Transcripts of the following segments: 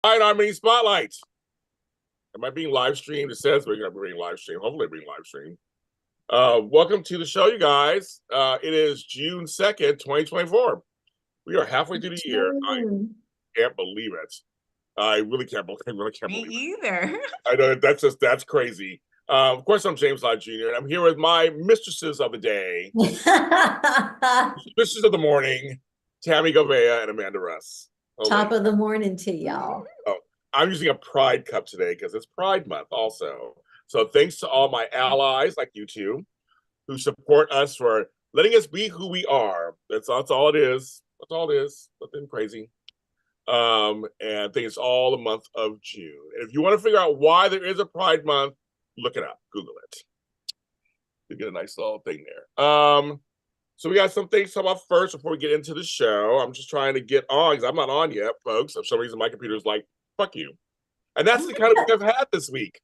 All right, our mini spotlight. Am I being live streamed? It says we're going to be being live streamed. Hopefully, being live streamed. Welcome to the show, you guys. It is June 2nd, 2024. We are halfway through the year. I can't believe it. I really can't believe it. I really can't believe Me either. I know that's crazy. Of course, I'm James Lott Jr., and I'm here with my mistresses of the day, mistresses of the morning, Tami Goveia and Amanda Russ. Top of the morning to y'all. Oh, I'm using a Pride cup today because it's Pride Month also. So thanks to all my allies like you two who support us for letting us be who we are. That's all it is. That's all it is. Nothing crazy. And I think it's all the month of June. And if you want to figure out why there is a Pride Month, look it up. Google it. You get a nice little thing there. So we got some things to talk about first before we get into the show. I'm just trying to get on because I'm not on yet, folks. For some reason, my computer's like, fuck you. And that's the kind of week I've had this week.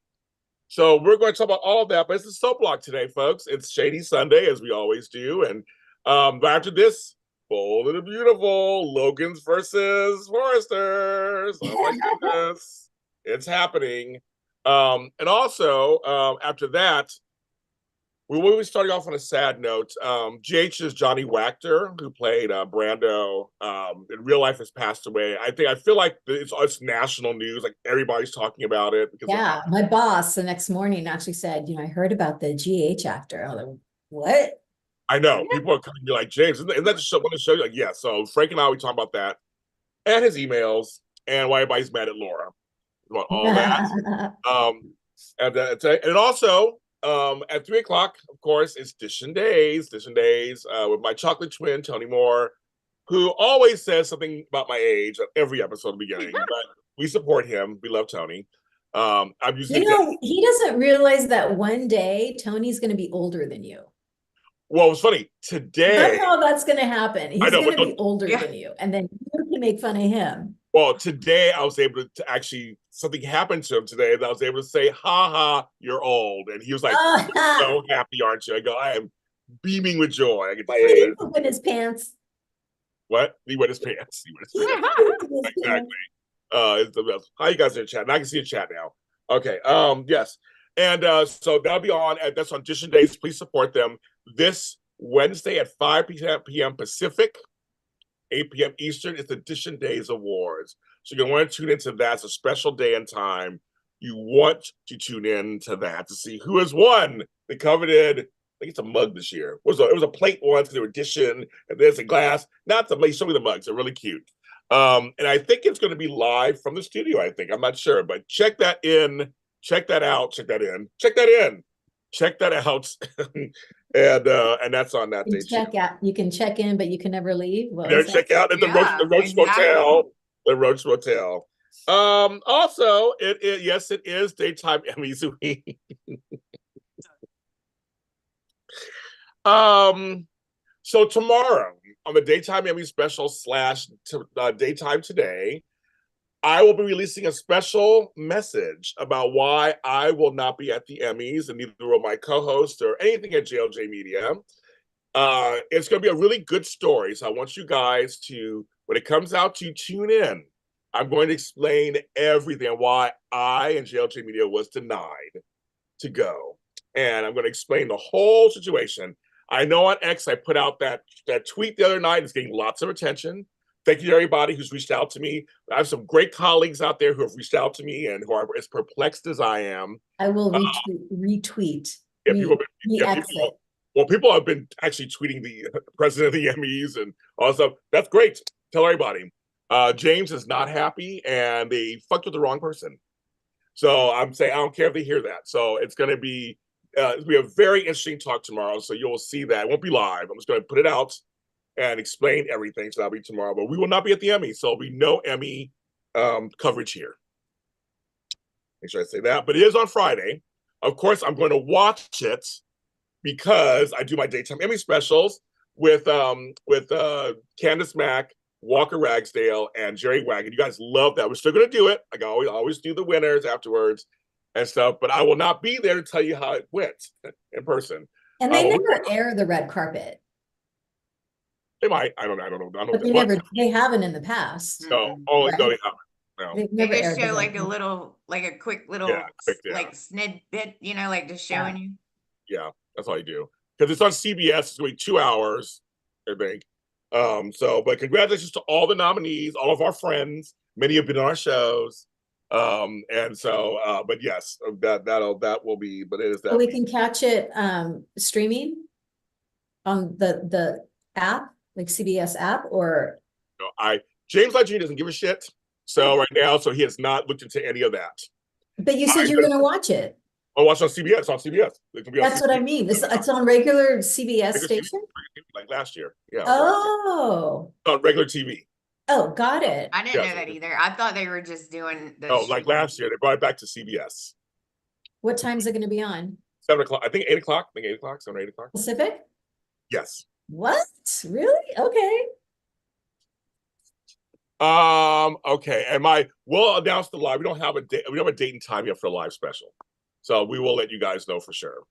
So we're going to talk about all of that, but it's a soap block today, folks. It's Shady Sunday, as we always do. And but after this, Bold and Beautiful, Logan's versus Foresters. Oh my goodness. It's happening. And also, after that, we will be starting off on a sad note. GH's Johnny Wachter, who played Brando, in real life has passed away. I feel like it's national news. Like everybody's talking about it. Because yeah, my boss the next morning actually said, I heard about the GH actor. I was like, what? I know. People are coming to be like, James, isn't that just one to show you? Like, yeah. So Frank and I, we talk about that and his emails and why everybody's mad at Laura. About all that. And also, at 3 o'clock, of course, it's Dishin Days with my chocolate twin, Tony Moore, who always says something about my age at every episode at the beginning. But we support him. We love Tony. I'm using he doesn't realize that one day Tony's going to be older than you. Well, it's funny. Today, that's how that's going to happen. He's going to be older than you, and then you can make fun of him. Well, today I was able to actually, something happened to him today that I was able to say, ha ha, you're old. And he was like, so happy, aren't you? I go, I am beaming with joy. I get to say he wet his pants. What? He wet his pants. Exactly. It's the best. How you guys in the chat? Now I can see a chat now. Okay. Yes. And so that'll be on, that's on Dishin Days. Please support them this Wednesday at 5 p.m. Pacific, 8 p.m. Eastern. It's the Dishin Days Awards. So you're going to want to tune into that. It's a special day and time. You want to tune in to that to see who has won the coveted, I think it's a mug this year. It was a plate once, they were Dishin, and there's a glass. Not the, show me the mugs. They're really cute. And I think it's going to be live from the studio, I think. I'm not sure, but check that in. Check that out. Check that in. Check that in. Check that out. And that's on that day. Check out. You can check in, but you can never leave. Check out at the Roach Motel. The Roach Motel. Also, yes, it is daytime Emmys week. So tomorrow on the daytime Emmy special / daytime today, I will be releasing a special message about why I will not be at the Emmys, and neither will my co-host or anything at JLJ Media. It's going to be a really good story, so I want you guys to, when it comes out, to tune in. I'm going to explain everything and why I and JLJ Media was denied to go, and I'm going to explain the whole situation. I know on X I put out that tweet the other night. It's getting lots of attention. Thank you to everybody who's reached out to me. I have some great colleagues out there who have reached out to me and who are as perplexed as I am. I will retweet. People have been actually tweeting the president of the Emmys and all that stuff. That's great. Tell everybody. James is not happy and they fucked with the wrong person. So I'm saying I don't care if they hear that. So it's going to be a very interesting talk tomorrow. So you'll see that. It won't be live. I'm just going to put it out and explain everything. So that'll be tomorrow, but we will not be at the Emmy. So there'll be no Emmy coverage here. Make sure I say that, but it is on Friday. Of course, I'm going to watch it because I do my daytime Emmy specials with Candace Mack, Walker Ragsdale, and Jerry Wagon. You guys love that. We're still going to do it. Like I always do the winners afterwards and stuff, but I will not be there to tell you how it went in person. And they never air the red carpet. They might. I don't know. But they haven't in the past. No, they haven't. No. They've They never just aired show the like a whole- little, like a quick little, Yeah, quick, yeah. like snippet, you know, like just showing you. Yeah, that's all you do. Because it's on CBS, it's going to be 2 hours, I think. But congratulations to all the nominees, all of our friends. Many have been on our shows. But yes, that will be, but it is that So we week. can catch it streaming on the app, like CBS app, or James Lott Jr. doesn't give a shit. So right now, so he has not looked into any of that. but you said you were gonna watch it. Oh, watch on CBS. It's on CBS. It can be on That's CBS. what I mean. It's on regular CBS station. Like last year. Yeah. Oh, On regular TV. oh, got it. I didn't Yes. know that either. I thought they were just doing the. Oh, like last year, they brought it back to CBS. What time is it gonna be on? 7 o'clock. I think 8 o'clock. 7 or 8 o'clock. Pacific? Yes. What? Really? Okay. Okay. We'll announce the live. We don't have a date. We don't have a date and time yet for the live special. So we will let you guys know for sure.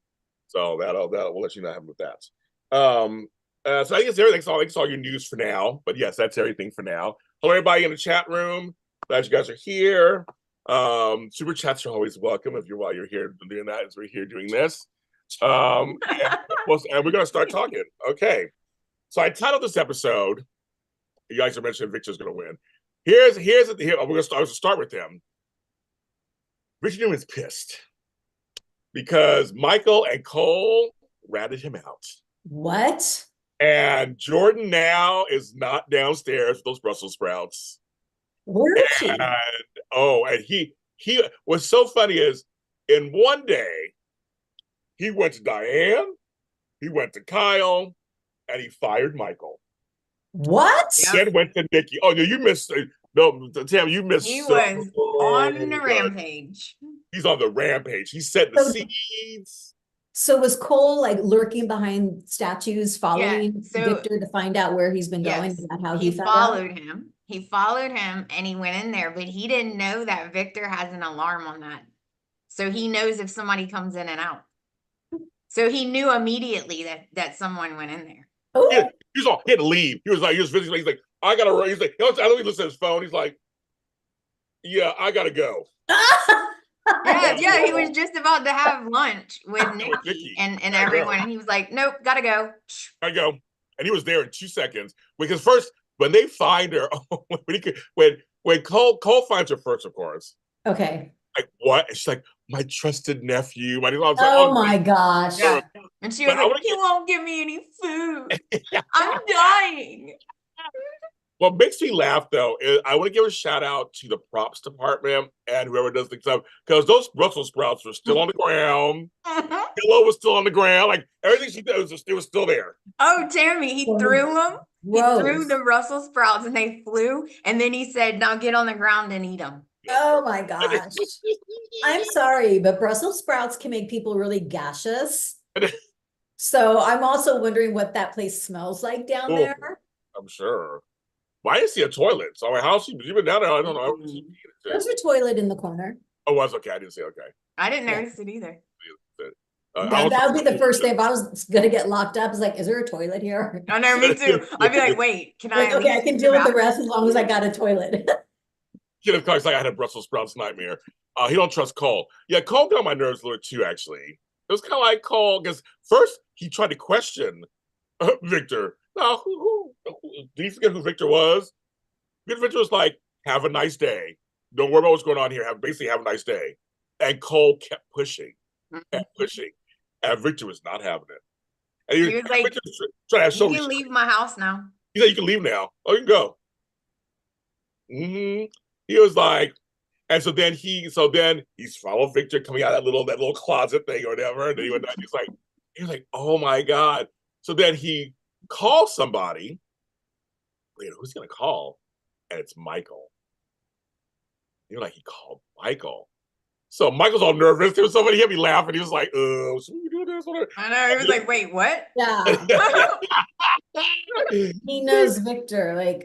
So we'll let you know with that. So I guess everything's all your news for now. But yes, that's everything for now. Hello, everybody in the chat room. Glad you guys are here. Super chats are always welcome while you're here doing that, as we're here doing this. And we're gonna start talking. Okay. So I titled this episode. You guys are mentioning Victor's gonna win. We're gonna start with him. Victor Newman's pissed because Michael and Cole ratted him out. What? And Jordan now is not downstairs with those Brussels sprouts. Where is she? And he what's so funny is in one day he went to Diane, he went to Kyle, and he fired Michael. What? Then went to Nikki. Oh no, you missed. No, Tam, you missed. He was on the rampage. He's on the rampage. He set the seeds. So was Cole like lurking behind statues, following Victor to find out where he's been going? Is that how he followed him? He followed him and he went in there, but he didn't know that Victor has an alarm on that. So he knows if somebody comes in and out. So he knew immediately that someone went in there. Oh. He had to leave. He was visiting. He's like, I gotta run. He's like, I don't even listen to his phone. He's like, yeah, I gotta go. Yeah, he was just about to have lunch with Nikki and everyone. And he was like, nope, gotta go. I go. And he was there in 2 seconds. Because first, when they find her, when Cole finds her first, of course. Okay. Like, what? And she's like, my trusted nephew. Oh my gosh. Yeah. And she was like, he won't give me any food. I'm dying. What makes me laugh, though, is I want to give a shout out to the props department and whoever does the stuff, because those Brussels sprouts were still on the ground. Pillow was still on the ground. Like, everything she did, it was still there. Oh, Tami, he threw them. Gross. He threw the Brussels sprouts and they flew. And then he said, now get on the ground and eat them. Oh my gosh. I'm sorry, but Brussels sprouts can make people really gaseous. So I'm also wondering what that place smells like down there. I'm sure. Well, I didn't see a toilet. So my house, you've been down there. I don't know. There's a toilet in the corner. Oh, it was okay. I didn't see. Okay. I didn't notice it either. That would be the first thing if I was gonna get locked up. Is like, is there a toilet here? I know, me too. I'd be like, wait, can I? Okay, I can deal with the rest as long as I got a toilet. Of course, like I had a Brussels sprouts nightmare. He don't trust Cole. Yeah, Cole got on my nerves a little too. Actually, it was kind of like Cole because first he tried to question Victor. Now, who? Do you forget who Victor was? Victor was like, "Have a nice day. Don't worry about what's going on here. Have a nice day." And Cole kept pushing, and Victor was not having it. And he was like, "You can leave my house now." He said, "You can leave now. Oh, you can go." He was like, and so then he's followed Victor coming out of that little closet thing or whatever. And then he was like, oh my God. So then he calls somebody. Wait, who's gonna call? And it's Michael. You're like, he called Michael. So Michael's all nervous. There was somebody, he had me laughing. He was like, should we do this? I know. He was like, wait, what? Yeah. He knows Victor. Like,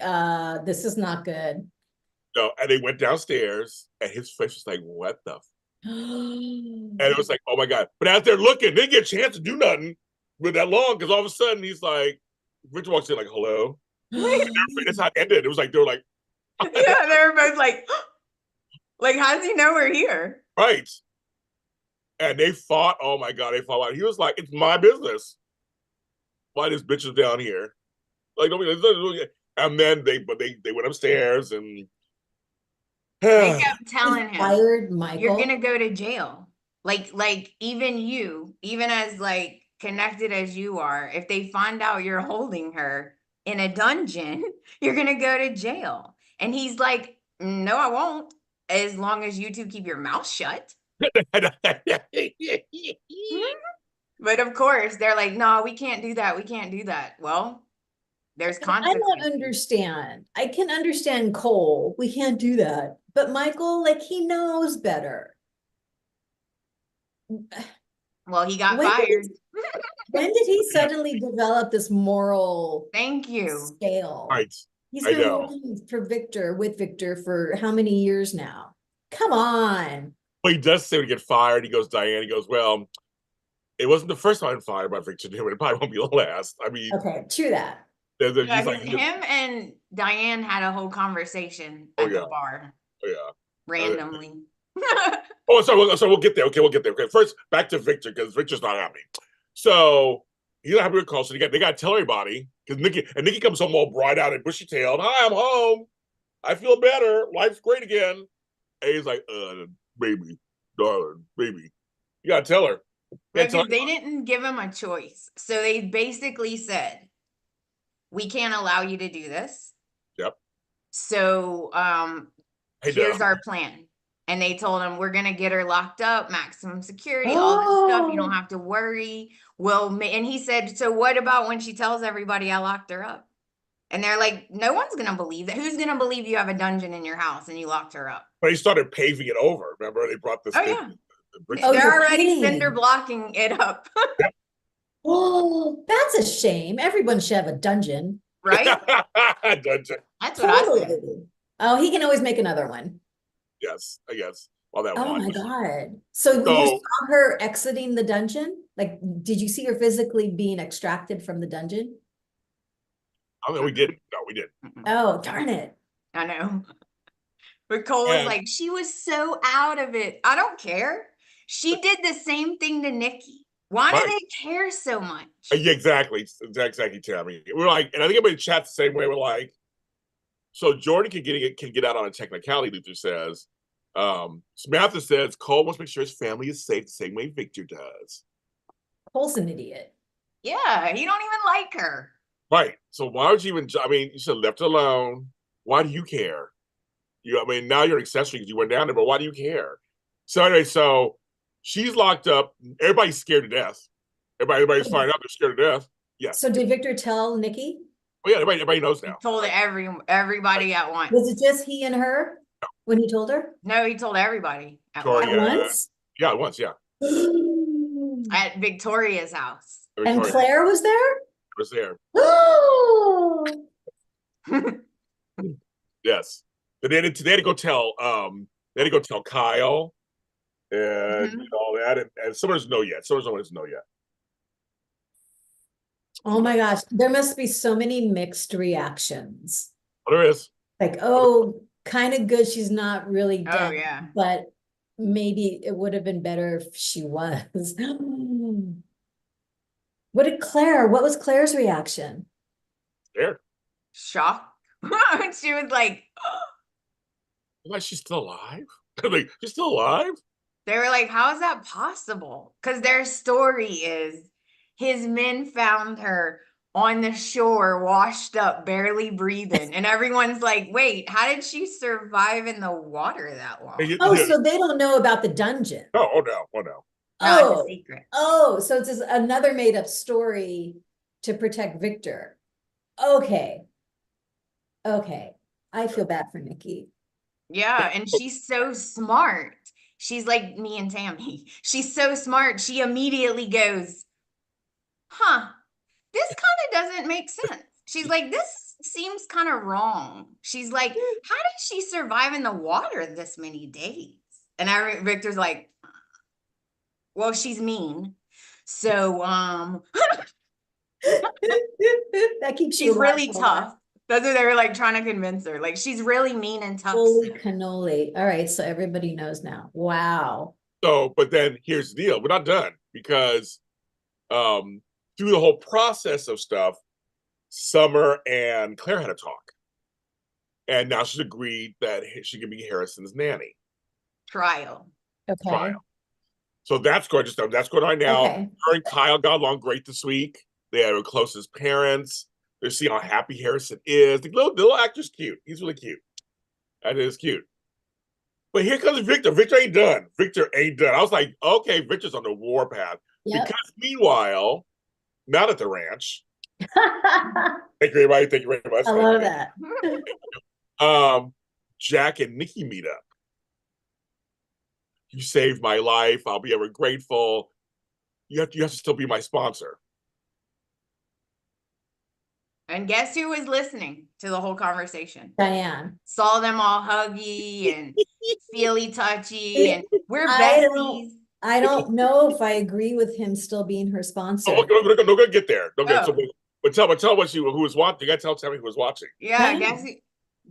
this is not good. No, and they went downstairs, and his face was like, what the? And it was like, oh my God. But as they're looking, they didn't get a chance to do nothing with that long, because all of a sudden he's like, Victor walks in like, hello. That's how it ended. It was like, they were like, yeah, they were both like, Like, how does he know we're here? Right. And they fought. Oh my God, they fought. He was like, "It's my business. Why this bitch is down here?" Like, and then they went upstairs and They kept telling He him, fired you're Michael. gonna go to jail. Like even you, even as like connected as you are, if they find out you're holding her in a dungeon, you're gonna go to jail. And he's like, no, I won't, as long as you two keep your mouth shut. But of course, they're like, no, we can't do that. We can't do that. Well, there's I consequences. don't understand. I can understand Cole. We can't do that. But Michael, like, he knows better. Well, he got When did fired. When did he suddenly develop this moral Thank you. scale? Right. He's I been know. working with Victor for how many years now? Come on. Well, he does say when he get fired, he goes, Diane, he goes, well, it wasn't the first time I'm fired by Victor Newman. It probably won't be the last. I mean, Okay, true that. Yeah, he's like, him and Diane had a whole conversation at the bar oh, yeah. randomly. Oh, so we'll get there. Okay, we'll get there. Okay, first back to Victor because Victor's not happy. So he's not happy with Carl. So they got to tell everybody because Nikki comes home all bright out and bushy tailed. Hi, I'm home. I feel better. Life's great again. And he's like, baby, darling, baby. You gotta tell her. Because they didn't give him a choice. So they basically said, we can't allow you to do this. Yep. So Hey, here's our plan. And they told him, we're gonna get her locked up, maximum security, all this stuff. You don't have to worry. And he said, so what about when she tells everybody I locked her up? And they're like, no one's gonna believe that. Who's gonna believe you have a dungeon in your house and you locked her up? But he started paving it over. Remember, they brought this. Oh yeah. Oh, They're you're already kidding. cinder blocking it up. Oh, that's a shame. Everyone should have a dungeon. Right? Dungeon. That's what I said. Totally. Oh, he can always make another one. Yes, I guess. Well, that Oh one. my God. So you saw her exiting the dungeon? Like, did you see her physically being extracted from the dungeon? I mean, we didn't. No, we didn't. Oh, darn it. I know. But Cole was like, she was so out of it. I don't care. She did the same thing to Nikki. Why do they care so much? Yeah, exactly. Exactly, Tami. We're like, and I think everybody chats the same way. We're like, so Jordan can get out on a technicality, Luther says. Samantha says Cole wants to make sure his family is safe the same way Victor does. Cole's an idiot. Yeah, he don't even like her. Right. So why would you even, I mean, you should have left it alone. Why do you care? I mean, now you're an accessory because you went down there, but why do you care? So anyway, so she's locked up. Everybody's scared to death. Everybody's finding out they're scared to death. Yes. So did Victor tell Nikki? Oh yeah, everybody knows now. He told everybody at once. Was it just he and her when he told her? No, he told everybody at once. Yeah, at once, yeah. At Victoria's house. And Claire was there? Was there. Oh. Yes. But they had to go tell Kyle and all that, and someone doesn't know yet. Someone doesn't know yet. Oh my gosh, there must be so many mixed reactions. Oh, there is. Like, oh, kind of good she's not really dead. Oh yeah. But maybe it would have been better if she was. What was Claire's reaction? Scared. Shock. She was like, like, she's still alive? Like, she's still alive? They were like, how is that possible? Because their story is his men found her on the shore, washed up, barely breathing. And everyone's like, wait, how did she survive in the water that long? Oh, so they don't know about the dungeon. Oh no. No, it's a secret. Oh, so it's just another made up story to protect Victor. Okay. I feel bad for Nikki. Yeah, and she's so smart. She's like me and Tami. She's so smart. She immediately goes, huh, this kind of doesn't make sense. She's like, this seems kind of wrong. She's like, how did she survive in the water this many days? And Victor's like, well, she's mean. So, that keeps she's really tough. That's what they were like trying to convince her. Like she's really mean and tough. Holy cannoli. All right, so everybody knows now. Wow. So, but then here's the deal. We're not done because through the whole process of stuff, Summer and Claire had a talk. And now she's agreed that she can be Harrison's nanny. Trial. Okay. Trial. So that's going on now. Okay. Her and Kyle got along great this week. They are close as parents. They're seeing how happy Harrison is. The little actor's cute. He's really cute. That is cute. But here comes Victor. Victor ain't done. I was like, okay, Victor's on the warpath. Yep. Because meanwhile, not at the ranch. Thank you, everybody. Thank you very much. I love that. Jack and Nikki meet up. You saved my life. I'll be ever grateful. You have to still be my sponsor. And guess who was listening to the whole conversation? Diane. Saw them all huggy and feely touchy, and we're besties. I don't know if I agree with him still being her sponsor. Oh, we're gonna get there. Okay, Oh. so, but tell who was watching. You gotta tell Tami who was watching. Yeah, Diane. guess who?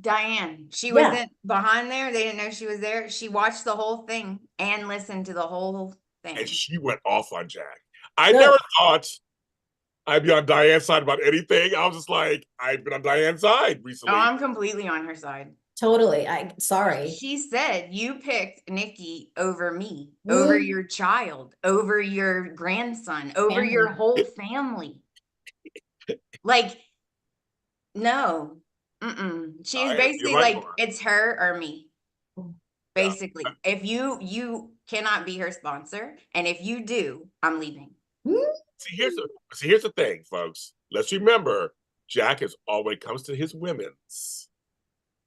Diane. She Yeah. wasn't behind there. They didn't know she was there. She watched the whole thing and listened to the whole thing. And she went off on Jack. I Good. never thought I'd be on Diane's side about anything. I was just like, I've been on Diane's side recently. Oh, I'm completely on her side. Totally. Sorry. She said you picked Nikki over me, over your child, over your grandson, over your Family. whole family. Like, no. She's basically right, like, Laura. it's her or me. Basically. If you cannot be her sponsor, and if you do, I'm leaving. See, here's the thing, folks. Let's remember, Jack is always comes to his women's.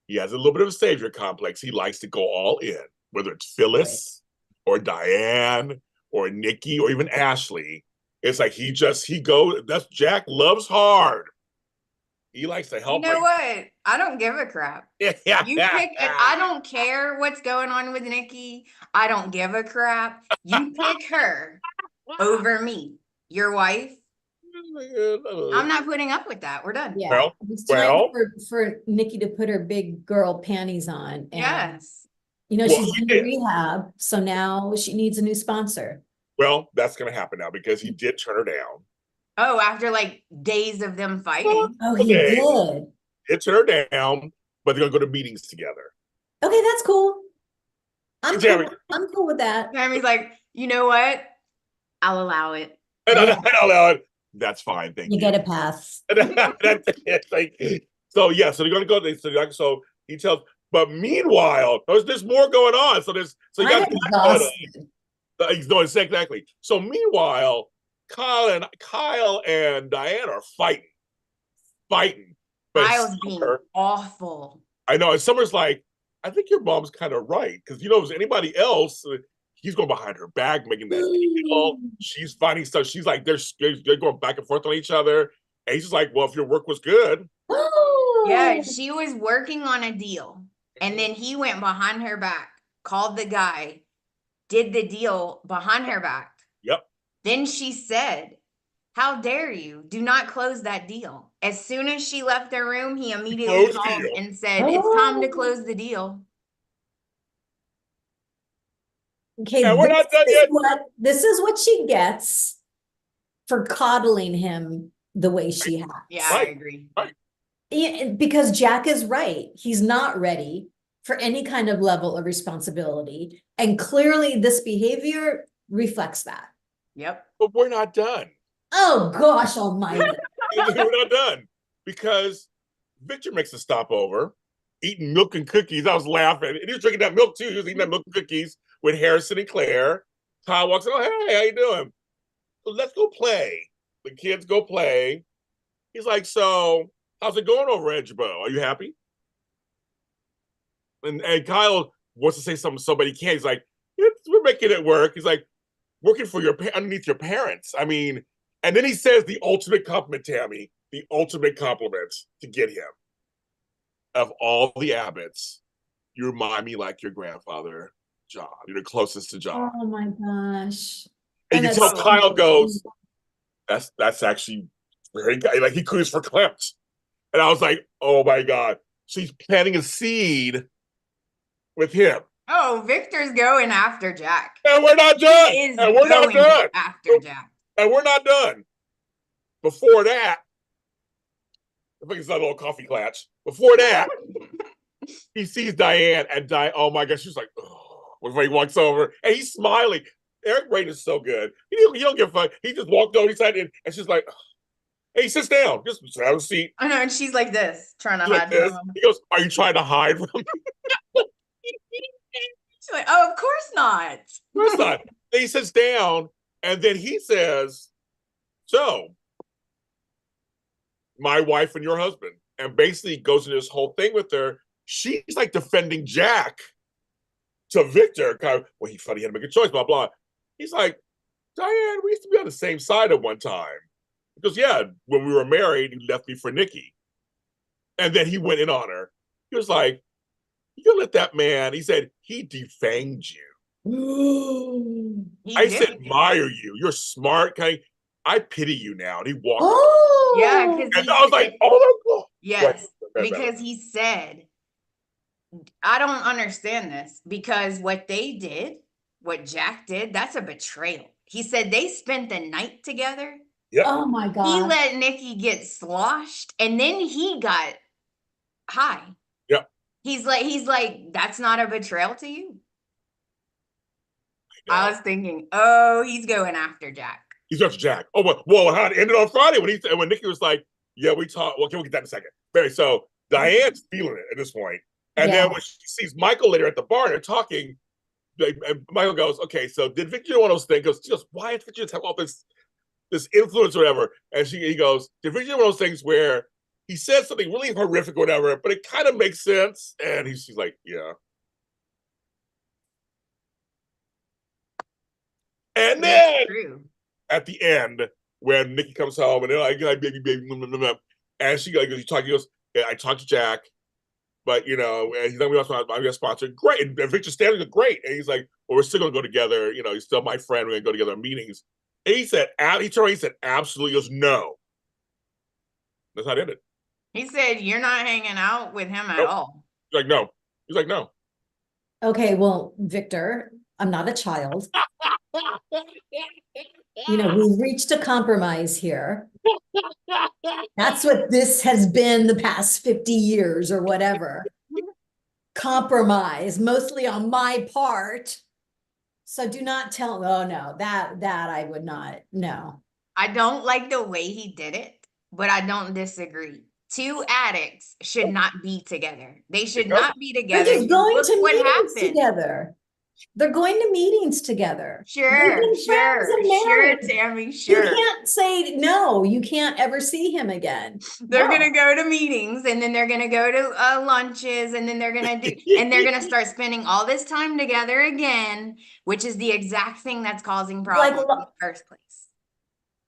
He has a little bit of a savior complex. He likes to go all in, whether it's Phyllis or Diane or Nikki or even Ashley. It's like that's Jack loves hard. He likes to help. You know what? I don't give a crap. You pick, I don't care what's going on with Nikki. I don't give a crap. You pick her over me, your wife. I'm not putting up with that. We're done. Yeah. It's time well. for Nikki to put her big girl panties on. And, Yes. she's in rehab, so now she needs a new sponsor. Well, that's going to happen now because he did turn her down. Oh, after like days of them fighting. Oh, he did. It turned her down, but they're going to go to meetings together. Okay, that's cool. I'm Tami. cool. I'm cool with that. Tammy's like, you know what? I'll allow it. And I don't know. That's fine. Thank you. You get a pass. So they're going to go. So he tells, but meanwhile, there's more going on. So you got he's doing exactly. So meanwhile, Kyle and Diane are fighting. But Kyle's being awful. I know. And Summer's like, I think your mom's kind of right. Because, if it was anybody else, he's going behind her back, making that deal. She's finding stuff. She's like, they're going back and forth on each other. And he's just like, well, if your work was good. Yeah, she was working on a deal. And then he went behind her back, called the guy, did the deal behind her back. Yep. Then she said, how dare you? Do not close that deal. As soon as she left the room, he immediately called and said, it's time to close the deal. Okay, Yeah, we're not done yet. This is what she gets for coddling him the way she has. Yeah, I agree. Yeah, because Jack is right. He's not ready for any kind of level of responsibility. And clearly this behavior reflects that. Yep. But we're not done. Oh, gosh almighty. We're not done. Because Victor makes a stopover, eating milk and cookies. I was laughing. And he was drinking that milk too. He was eating that milk and cookies with Harrison and Claire. Kyle walks in, oh, hey, how you doing? Let's go play. The kids go play. He's like, so how's it going over at Edgebo? Are you happy? And Kyle wants to say something, but he can't. He's like, we're making it work. He's like, working for underneath your parents. I mean, and then he says the ultimate compliment, Tami, the ultimate compliment to get him. Of all the Abbots, you remind me like your grandfather, John. You're the closest to John. Oh my gosh. And you tell Kyle goes, that's actually very good. Like he cooes for Clemps. And I was like, oh my God. She's planting a seed with him. Oh, Victor's going after Jack. And we're not done. He is And we're not going done. after Jack. And we're not done. Before that, I think it's a little coffee clutch. Before that, he sees Diane and oh my gosh, she's like, oh, when he walks over and he's smiling. Eric Brain is so good. He don't give a fuck. He just walked over, he sat in, and she's like, hey, he sits down. Just have a seat. I know, and she's like this, trying to She's hide like from this. him. He goes, are you trying to hide from me? She's like, oh, of course not. Of course not. Then he sits down, and then he says, so, my wife and your husband. And basically goes into this whole thing with her. She's like defending Jack to Victor. Kind of, well, he thought he had to make a choice, blah, blah. He's like, Diane, we used to be on the same side at one time. Because, yeah, when we were married, you left me for Nikki. And then he went in on her. He was like, you gonna let that man, he said, he defanged you. I said, admire you. You're smart. I pity you now. And he walked. Oh, yeah, and I was like, oh my God. Yes, because he said, I don't understand this, because what they did, what Jack did, that's a betrayal. He said they spent the night together. Yep. Oh my God. He let Nikki get sloshed, and then he got high. Yep. He's like, that's not a betrayal to you? I was thinking, oh, he's going after Jack. He's after Jack. Oh, well, how it ended on Friday when Nikki was like, yeah, we talked. Well, we'll get that in a second. So Diane's feeling it at this point. And then when she sees Michael later at the bar, they're talking. And Michael goes, okay, so did Victor do one of those things? She goes, why did Victor have all this influence or whatever? And he goes, did Victor do one of those things where he says something really horrific or whatever, but it kind of makes sense? And she's like, yeah. And then at the end, when Nikki comes home and they're like, baby, blah, blah, blah, and he goes, yeah, I talked to Jack, but and he's like, I'm your sponsor. Great. And Victor's standing there, great. And he's like, well, we're still gonna go together. He's still my friend. We're gonna go together on meetings. And he said, absolutely. He goes, no. That's how it ended. He said, you're not hanging out with him at all. He's like, no. He's like, no. Okay, well, Victor, I'm not a child. We've reached a compromise here. That's what this has been the past 50 years or whatever. Compromise, mostly on my part. So do not tell, oh no, that I would not, no. I don't like the way he did it, but I don't disagree. Two addicts should not be together. They should not be together. They're just going to meetings together. They're going to meetings together. Sure, Tami, sure. You can't say no. You can't ever see him again. They're gonna go to meetings, and then they're gonna go to lunches, and then they're gonna start spending all this time together again, which is the exact thing that's causing problems in the first place.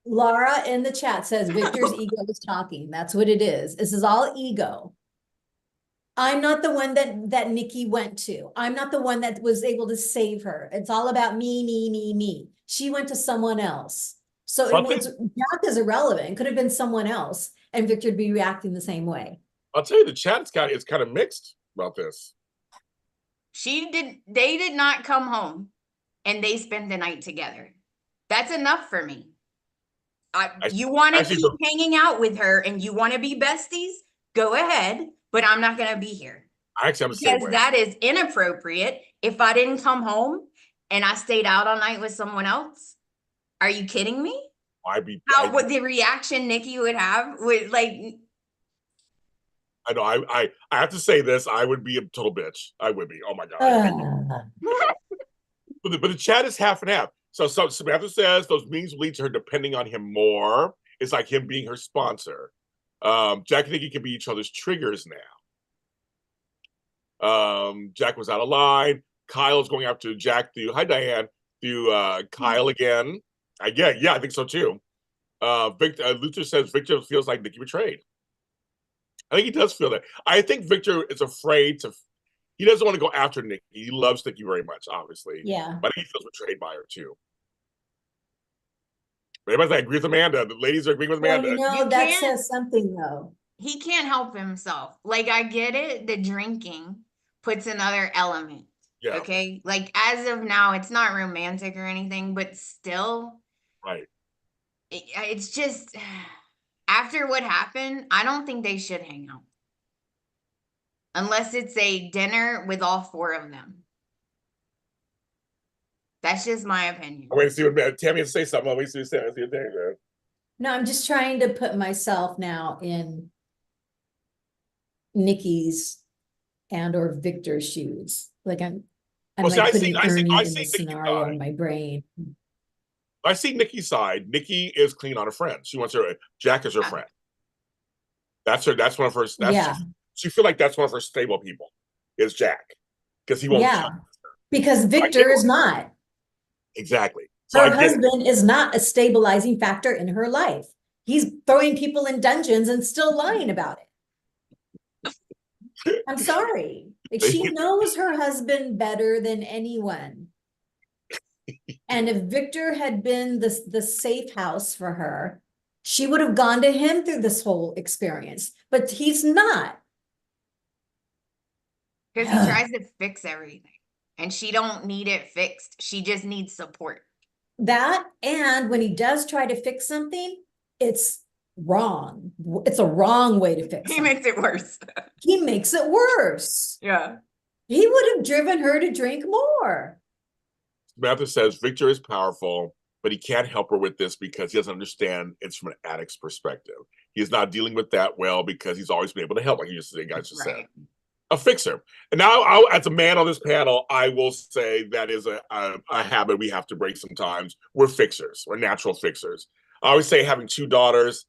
Laura in the chat says Victor's ego is talking. That's what it is. This is all ego. I'm not the one that Nikki went to. I'm not the one that was able to save her. It's all about me. She went to someone else. So Jack is irrelevant. It could have been someone else, and Victor would be reacting the same way. I'll tell you, the chat is kind of mixed about this. They did not come home, and they spent the night together. That's enough for me. You want to keep hanging out with her, and you want to be besties? Go ahead. But I'm not going to be here. Because that is inappropriate. If I didn't come home and I stayed out all night with someone else, are you kidding me? What the reaction Nikki would have would like. I know. I have to say this. I would be a total bitch. I would be. Oh my God. But the chat is half and half. So Samantha says those meetings will lead to her depending on him more. It's like him being her sponsor. Jack and Nikki can be each other's triggers now. Jack was out of line. Kyle's going after Jack through Kyle again. I think so too. Luther says Victor feels like Nikki betrayed. I think he does feel that. I think Victor is afraid he doesn't want to go after Nikki. He loves Nikki very much, obviously. Yeah. But he feels betrayed by her too. Everybody's like, agree with Amanda. The ladies are agreeing with Amanda. Well, that says something though. he can't help himself. Like, I get it, the drinking puts another element. Yeah. Okay. Like, as of now, it's not romantic or anything, but still, Right. it's just after what happened, I don't think they should hang out. Unless it's a dinner with all four of them. That's just my opinion. I'm waiting to see what Tammy has to say something. I'm waiting to see what Tammy has. No, I'm just trying to put myself now in Nikki's and or Victor's shoes. Like I'm Well, see, like I putting see Ernie in Nikki's the scenario side. in my brain. I see Nikki's side. Nikki is clean on a friend. She wants her. Jack is her friend. That's her. That's one of her. Yeah. She feel like that's one of her stable people. Is Jack, because he won't. Yeah. Because Victor is not. Exactly. So Her I get it. husband is not a stabilizing factor in her life. He's throwing people in dungeons and still lying about it. I'm sorry. Like, she knows her husband better than anyone. And if Victor had been the safe house for her, she would have gone to him through this whole experience. But he's not. Because he tries to fix everything. And she don't need it fixed. She just needs support. That, and when he does try to fix something, it's wrong. It's a wrong way to fix it. He makes it worse. He makes it worse. Yeah. He would have driven her to drink more. Samantha says Victor is powerful, but he can't help her with this because he doesn't understand it's from an addict's perspective. He is not dealing with that well because he's always been able to help, like you guys just said. A fixer. And now, as a man on this panel, I will say that is a habit we have to break sometimes. We're fixers. We're natural fixers. I always say having two daughters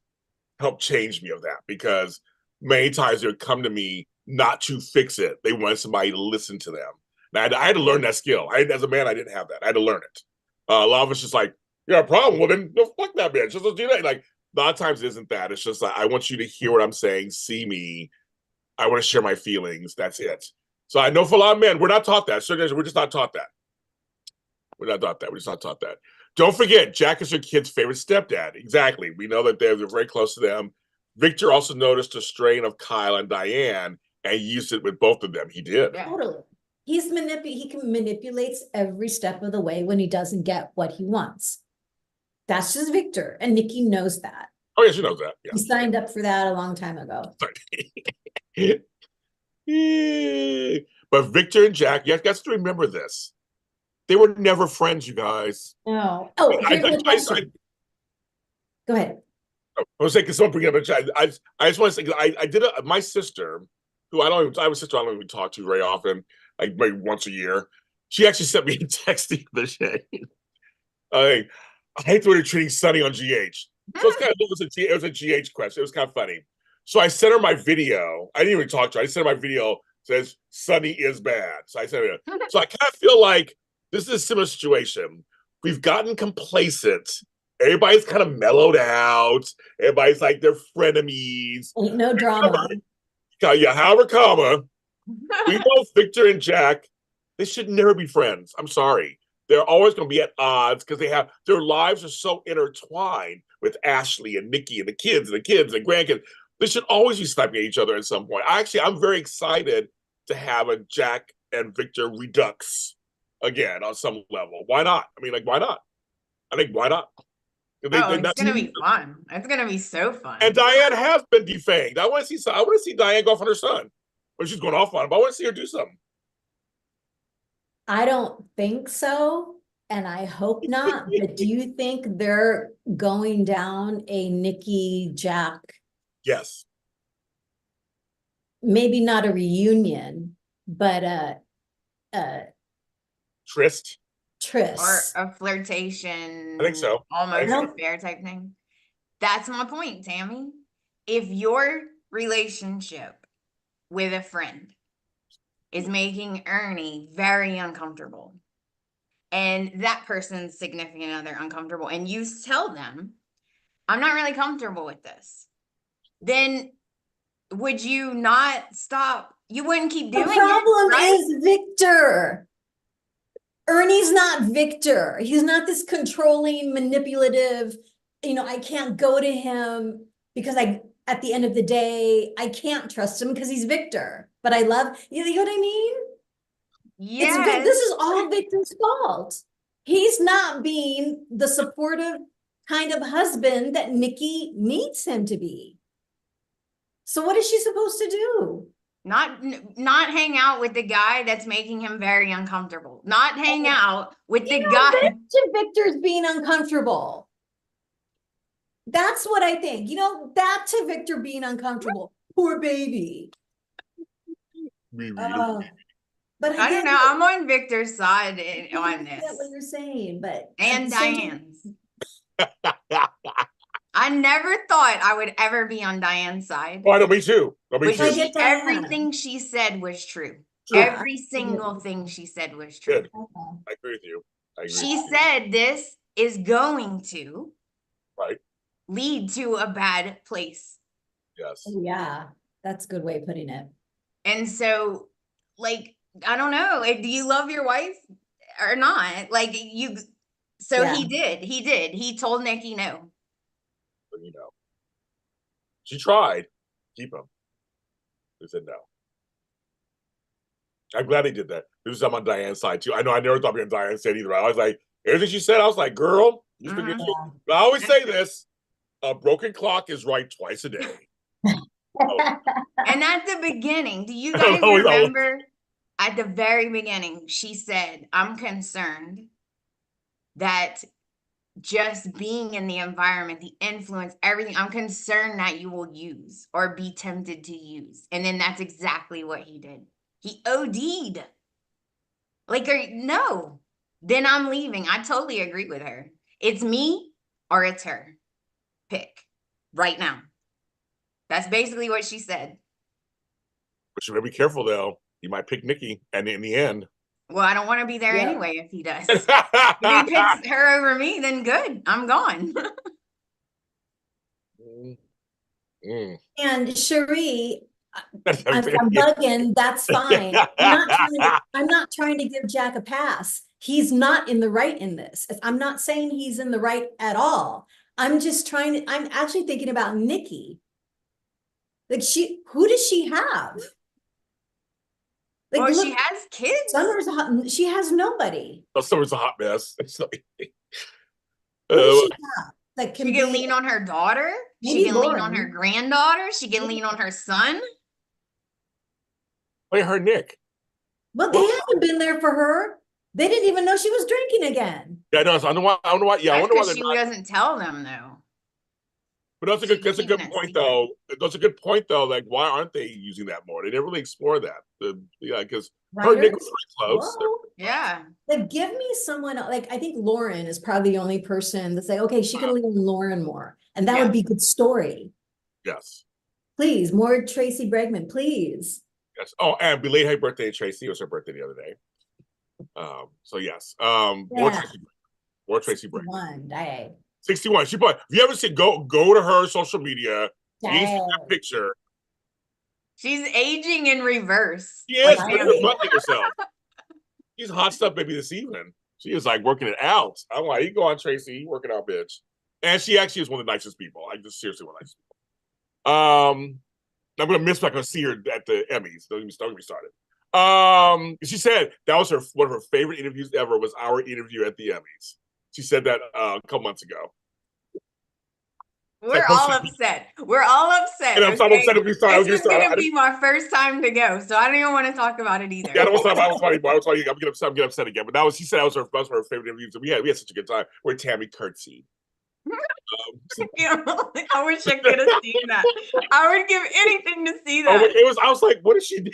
helped change me of that, because many times they would come to me not to fix it. They wanted somebody to listen to them. And I had to learn that skill. As a man, I didn't have that. I had to learn it. A lot of us just like, you got a problem? Well, then fuck that bitch. Just do that. Like, a lot of times it isn't that. It's just like, I want you to hear what I'm saying, see me. I want to share my feelings. That's it. So I know for a lot of men, we're not taught that. So we're just not taught that. We're not taught that. We're just not taught that. Don't forget, Jack is her kid's favorite stepdad. Exactly. We know that they're very close to them. Victor also noticed a strain of Kyle and Diane and used it with both of them. He did. Yeah. Totally. He manipulates every step of the way when he doesn't get what he wants. That's just Victor, and Nikki knows that. Oh yeah, she knows that. Yeah. He signed up for that a long time ago. But Victor and Jack, you guys to remember this. They were never friends, you guys. No. Oh, here's my question. Go ahead. I was saying, because someone bring it up. I just want to say, I did my sister, who I have a sister I don't even talk to very often, like maybe once a year. She actually sent me a text the other day. I hate the way they're treating Sunny on GH. So it's kind of, it was a GH question. It was kind of funny. So I sent her my video. I didn't even talk to her. I sent her my video. Says Sunny is bad. So I sent her. So I kind of feel like this is a similar situation. We've gotten complacent. Everybody's kind of mellowed out. Everybody's like they're frenemies. Ain't no drama. However, comma. We know Victor and Jack, they should never be friends. I'm sorry. They're always going to be at odds because their lives are so intertwined with Ashley and Nikki and the kids and grandkids. They should always be sniping at each other at some point. I'm very excited to have a Jack and Victor redux again on some level. Why not? I mean, like, why not? I think, why not? It's going to be fun. It's going to be so fun. And Diane has been defanged. I want to see Diane go off on her son. Well, she's going off on him, but I want to see her do something. I don't think so, and I hope not. But do you think they're going down a Nikki Jack? Yes. Maybe not a reunion, but tryst. Or a flirtation. I think so. Almost an affair type thing. That's my point, Tami. If your relationship with a friend is making Ernie very uncomfortable, and that person's significant other uncomfortable, and you tell them, I'm not really comfortable with this, then would you not stop? You wouldn't keep doing it. The problem right? is Victor. Ernie's not Victor. He's not this controlling, manipulative, I can't go to him because at the end of the day, I can't trust him because he's Victor. But I love, you know what I mean? It's Yes. this is all Victor's fault. He's not being the supportive kind of husband that Nikki needs him to be. So what is she supposed to do? Not hang out with the guy that's making him very uncomfortable. Not hang out with the guy. Victor's being uncomfortable. That's what I think. That to Victor being uncomfortable. Poor baby. But I don't know. I'm on Victor's side on this. That's what you're saying, but and Diane's. I never thought I would ever be on Diane's side. Oh, I know, me too. No, me too. Everything she said was true. True. Every single thing she said was true. Good. I agree with you. She said this is going to right lead to a bad place. Yes. Yeah, that's a good way of putting it. And so, like, I don't know. Do you love your wife or not? Like, you. So Yeah. he did. He told Nikki no. But she tried to keep him. He said no. I'm glad he did that. This is I'm on Diane's side too. I know I never thought I'd be on Diane's side either. I was like, everything she said, I was like, girl, you forget you. But I always say this: a broken clock is right twice a day. And at the beginning, do you guys remember at the very beginning, she said, I'm concerned that just being in the environment, the influence, everything, I'm concerned that you will use or be tempted to use. And then that's exactly what he did. He OD'd. Like, no, then I'm leaving. I totally agree with her. It's me or it's her. Pick right now. That's basically what she said. But you better be careful though. You might pick Nikki, and in the end. Well, I don't want to be there anyway if he does. If he picks her over me, then good. I'm gone. And Cherie, I'm bugging, that's fine. I'm not trying to give Jack a pass. He's not in the right in this. I'm not saying he's in the right at all. I'm actually thinking about Nikki. Like who does she have? Like, well, she has kids. She has nobody. Oh, Summer's a hot mess. It's like, what does she have? Like, she can lean on her daughter. She can lean on her granddaughter. She can lean on her son. Wait, her Nick. Well, they haven't been there for her. They didn't even know she was drinking again. Yeah, no, I don't know why. Yeah, I wonder why she doesn't tell them though. But that's a good point though. That's a good point though. Like, why aren't they using that more? They didn't really explore that. Because her Nick was very close. Yeah. Like, give me someone like I think Lauren is probably the only person that's like, okay, she can lean on Lauren more, and that would be a good story. Yes. Please, more Tracy Bregman, please. Yes. Oh, and belated happy birthday, Tracy. It was her birthday the other day. So yes. More Tracy Bregman. 61. She put. If you ever see, go to her social media. You see that picture. She's aging in reverse. She is bucking herself. She's hot stuff, baby. This evening, she is like working it out. I'm like, you go on, Tracy. You working out, bitch. And she actually is one of the nicest people. Like, just seriously, one of the nicest people. I'm gonna miss. I'm gonna see her at the Emmys. Don't get me started. She said that was one of her favorite interviews ever. Was our interview at the Emmys. She said that a couple months ago. We're all upset. We're all upset. And I'm so upset if we start. This is going to be my first time to go, so I don't even want to talk about it either. Yeah, I was funny. I'm getting upset again. But she said that was her favorite interviews. And we had such a good time. Where Tami curtsied. I wish I could have seen that. I would give anything to see that. I was like, what is she doing?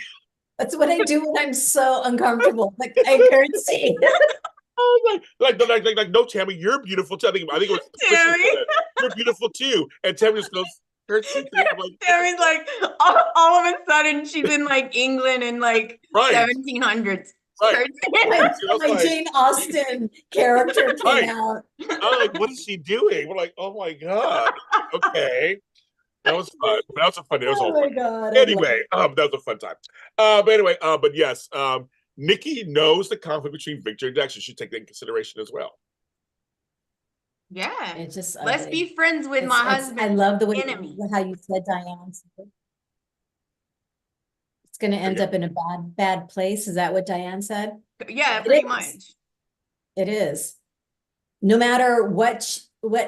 That's what I do when I'm so uncomfortable. Like, I curtsy. I was like, no, Tami, you're beautiful too. I think it was Tami. You're beautiful too. And Tami just goes, Tami's like, all of a sudden she's in like England in like 1700s. Right. My Jane Austen character came out. I was like, what is she doing? We're like, oh my God. Okay. That was fun. That was a fun. That was all fun. God, anyway, that was a fun time. But yes, Nikki knows the conflict between Victor and Jack. She should take that in consideration as well. Yeah. It's just Let's ugly. be friends with my husband. I love the way enemy. how you said Diane. It's going to end up in a bad place. Is that what Diane said? Yeah, It pretty is. much. It is. No matter what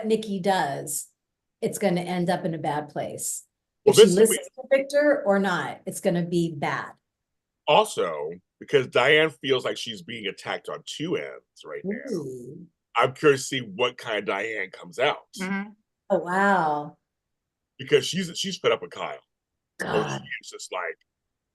Nikki does, it's going to end up in a bad place. If she listens to Victor or not, it's going to be bad. Also, because Diane feels like she's being attacked on two ends right now. Ooh. I'm curious to see what kind of Diane comes out. Mm-hmm. Oh, wow. Because she's fed up with Kyle. God. She's just like,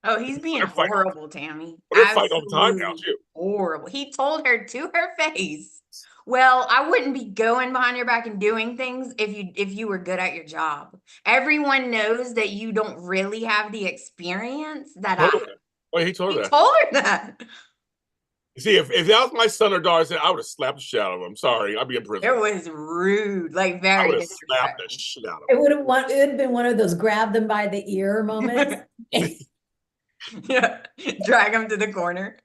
oh, he's being horrible, Tami. They're fighting all the time now, too. Horrible. He told her to her face, well, I wouldn't be going behind your back and doing things if you were good at your job. Everyone knows that you don't really have the experience that I have. Oh, he told her that. He told her that. See, if that was my son or daughter, I would have slapped the shit out of him. Sorry, I'd be in prison. It was rude, like very. I would have slapped the shit out of him. It would have been one of those grab them by the ear moments. Yeah, drag him to the corner.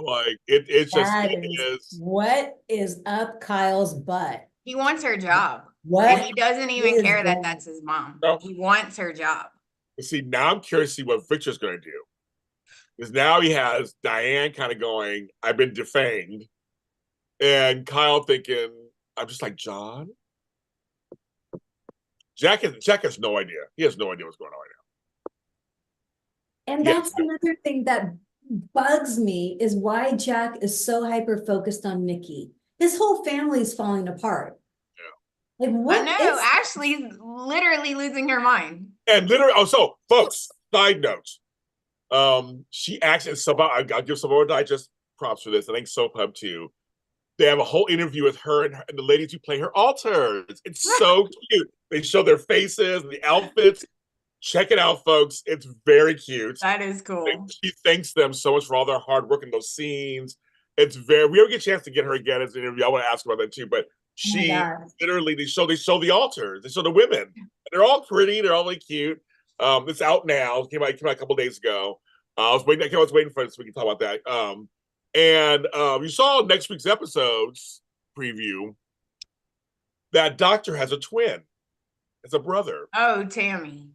Like it's just what is up Kyle's butt? He wants her job. What? And he doesn't even care that that's his mom. No. He wants her job. See, now I'm curious to see what Victor's going to do. Because now he has Diane kind of going, I've been defamed. And Kyle thinking, I'm just like, John? Jack has no idea. He has no idea what's going on right now. And that's another thing that bugs me is why Jack is so hyper-focused on Nikki. His whole family is falling apart. Yeah. Like, what? I know. Ashley's literally losing her mind. And literally, so, folks, side note. She actually, I'll give some more digest props for this. I think Soap Hub too. They have a whole interview with her and the ladies who play her alters. It's so cute. They show their faces, the outfits. Check it out, folks. It's very cute. That is cool. She thanks them so much for all their hard work in those scenes. It's very. We don't get a chance to get her again as an interview. I want to ask about that too, but she literally they show the alters. They show the women. They're all pretty. They're all really cute. It's out now. It came out a couple days ago. I was waiting for it so we can talk about that. And you saw next week's episode's preview. That doctor has a twin. It's a brother. Oh, Tami.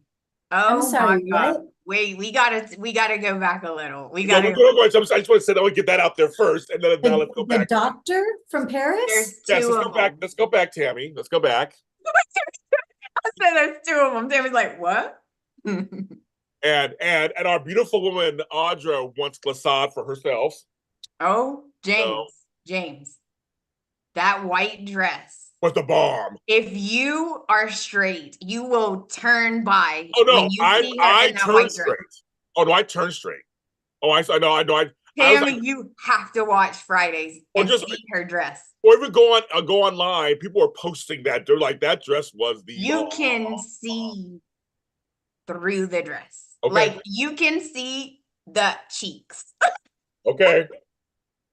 Oh, I'm sorry, my God. What? Wait, we gotta go back a little. I just want to say I want to get that out there first, and then let's go back. The doctor from Paris. Yes, let's go back. Let's go back, Tami. Let's go back. I said there's two of them. Tami's like, what? And our beautiful woman Audra wants glissade for herself. Oh, James, that white dress was the bomb. If you are straight, you will turn by. Oh no, I turn straight. Oh no, I turn straight. Oh, I know. Tami, you have to watch Fridays and see her dress. Or even go online. People are posting that. They're like, that dress was the. You can see through the dress. Okay. Like you can see the cheeks. Okay.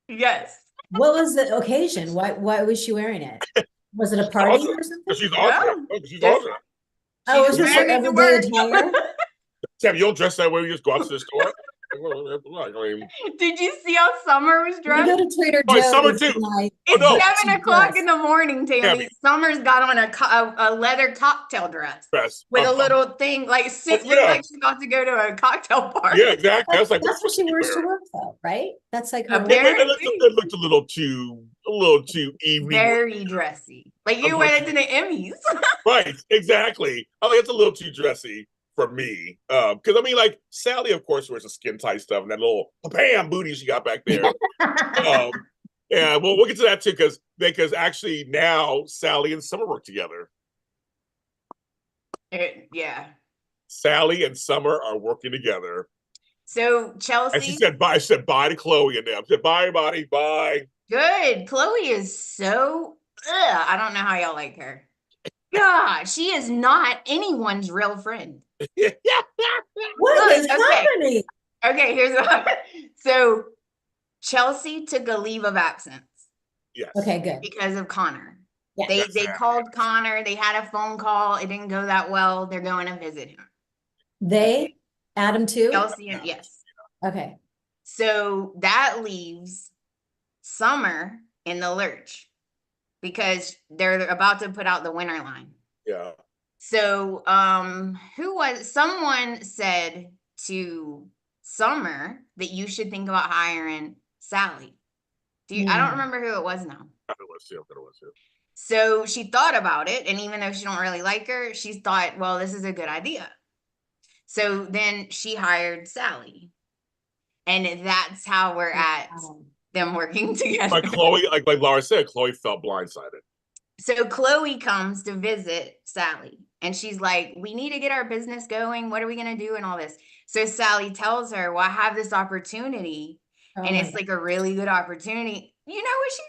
Yes. What was the occasion? Why was she wearing it? Was it a party or something? She's Audra. She's Audra. Oh, was this her everyday attire? Sam, you don't dress that way. You just go out to the store. Did you see how Summer was dressed? We go to Trader Joe's. Summer too. It's 7 o'clock in the morning, Tami. Summer's got on a leather cocktail dress with a little thing like looks like she's about to go to a cocktail party. Yeah, exactly. That's what she wears to work, though, right? That's like her. It looked a little too evening. Very dressy. Like you went into the Emmys. Right, exactly. I think it's a little too dressy for me. Because I mean, like Sally, of course, wears the skin tight stuff and that little bam booty she got back there. Yeah, well, we'll get to that too, because actually now Sally and Summer work together. Yeah. Sally and Summer are working together. So Chelsea. And she said bye. She said bye to Chloe and them. She said bye, buddy. Bye. Good. Chloe is so. I don't know how y'all like her. God, she is not anyone's real friend. What is happening? Okay, here's what. So Chelsea took a leave of absence. Yes. Okay, good. Because of Connor. Yeah. They called Connor. They had a phone call. It didn't go that well. They're going to visit him. They? Adam too? Chelsea and yes. Okay. So that leaves Summer in the lurch. because they're about to put out the winter line. Yeah. So, someone said to Summer that you should think about hiring Sally. I don't remember who it was now. I don't want to see him. So she thought about it, and even though she don't really like her, she thought, well, this is a good idea. So then she hired Sally. And that's how we're at them working together. Like Chloe, like Laura said, Chloe felt blindsided. So Chloe comes to visit Sally, and she's like, we need to get our business going. What are we going to do and all this? So Sally tells her, well, I have this opportunity, and it's like a really good opportunity. You know what she's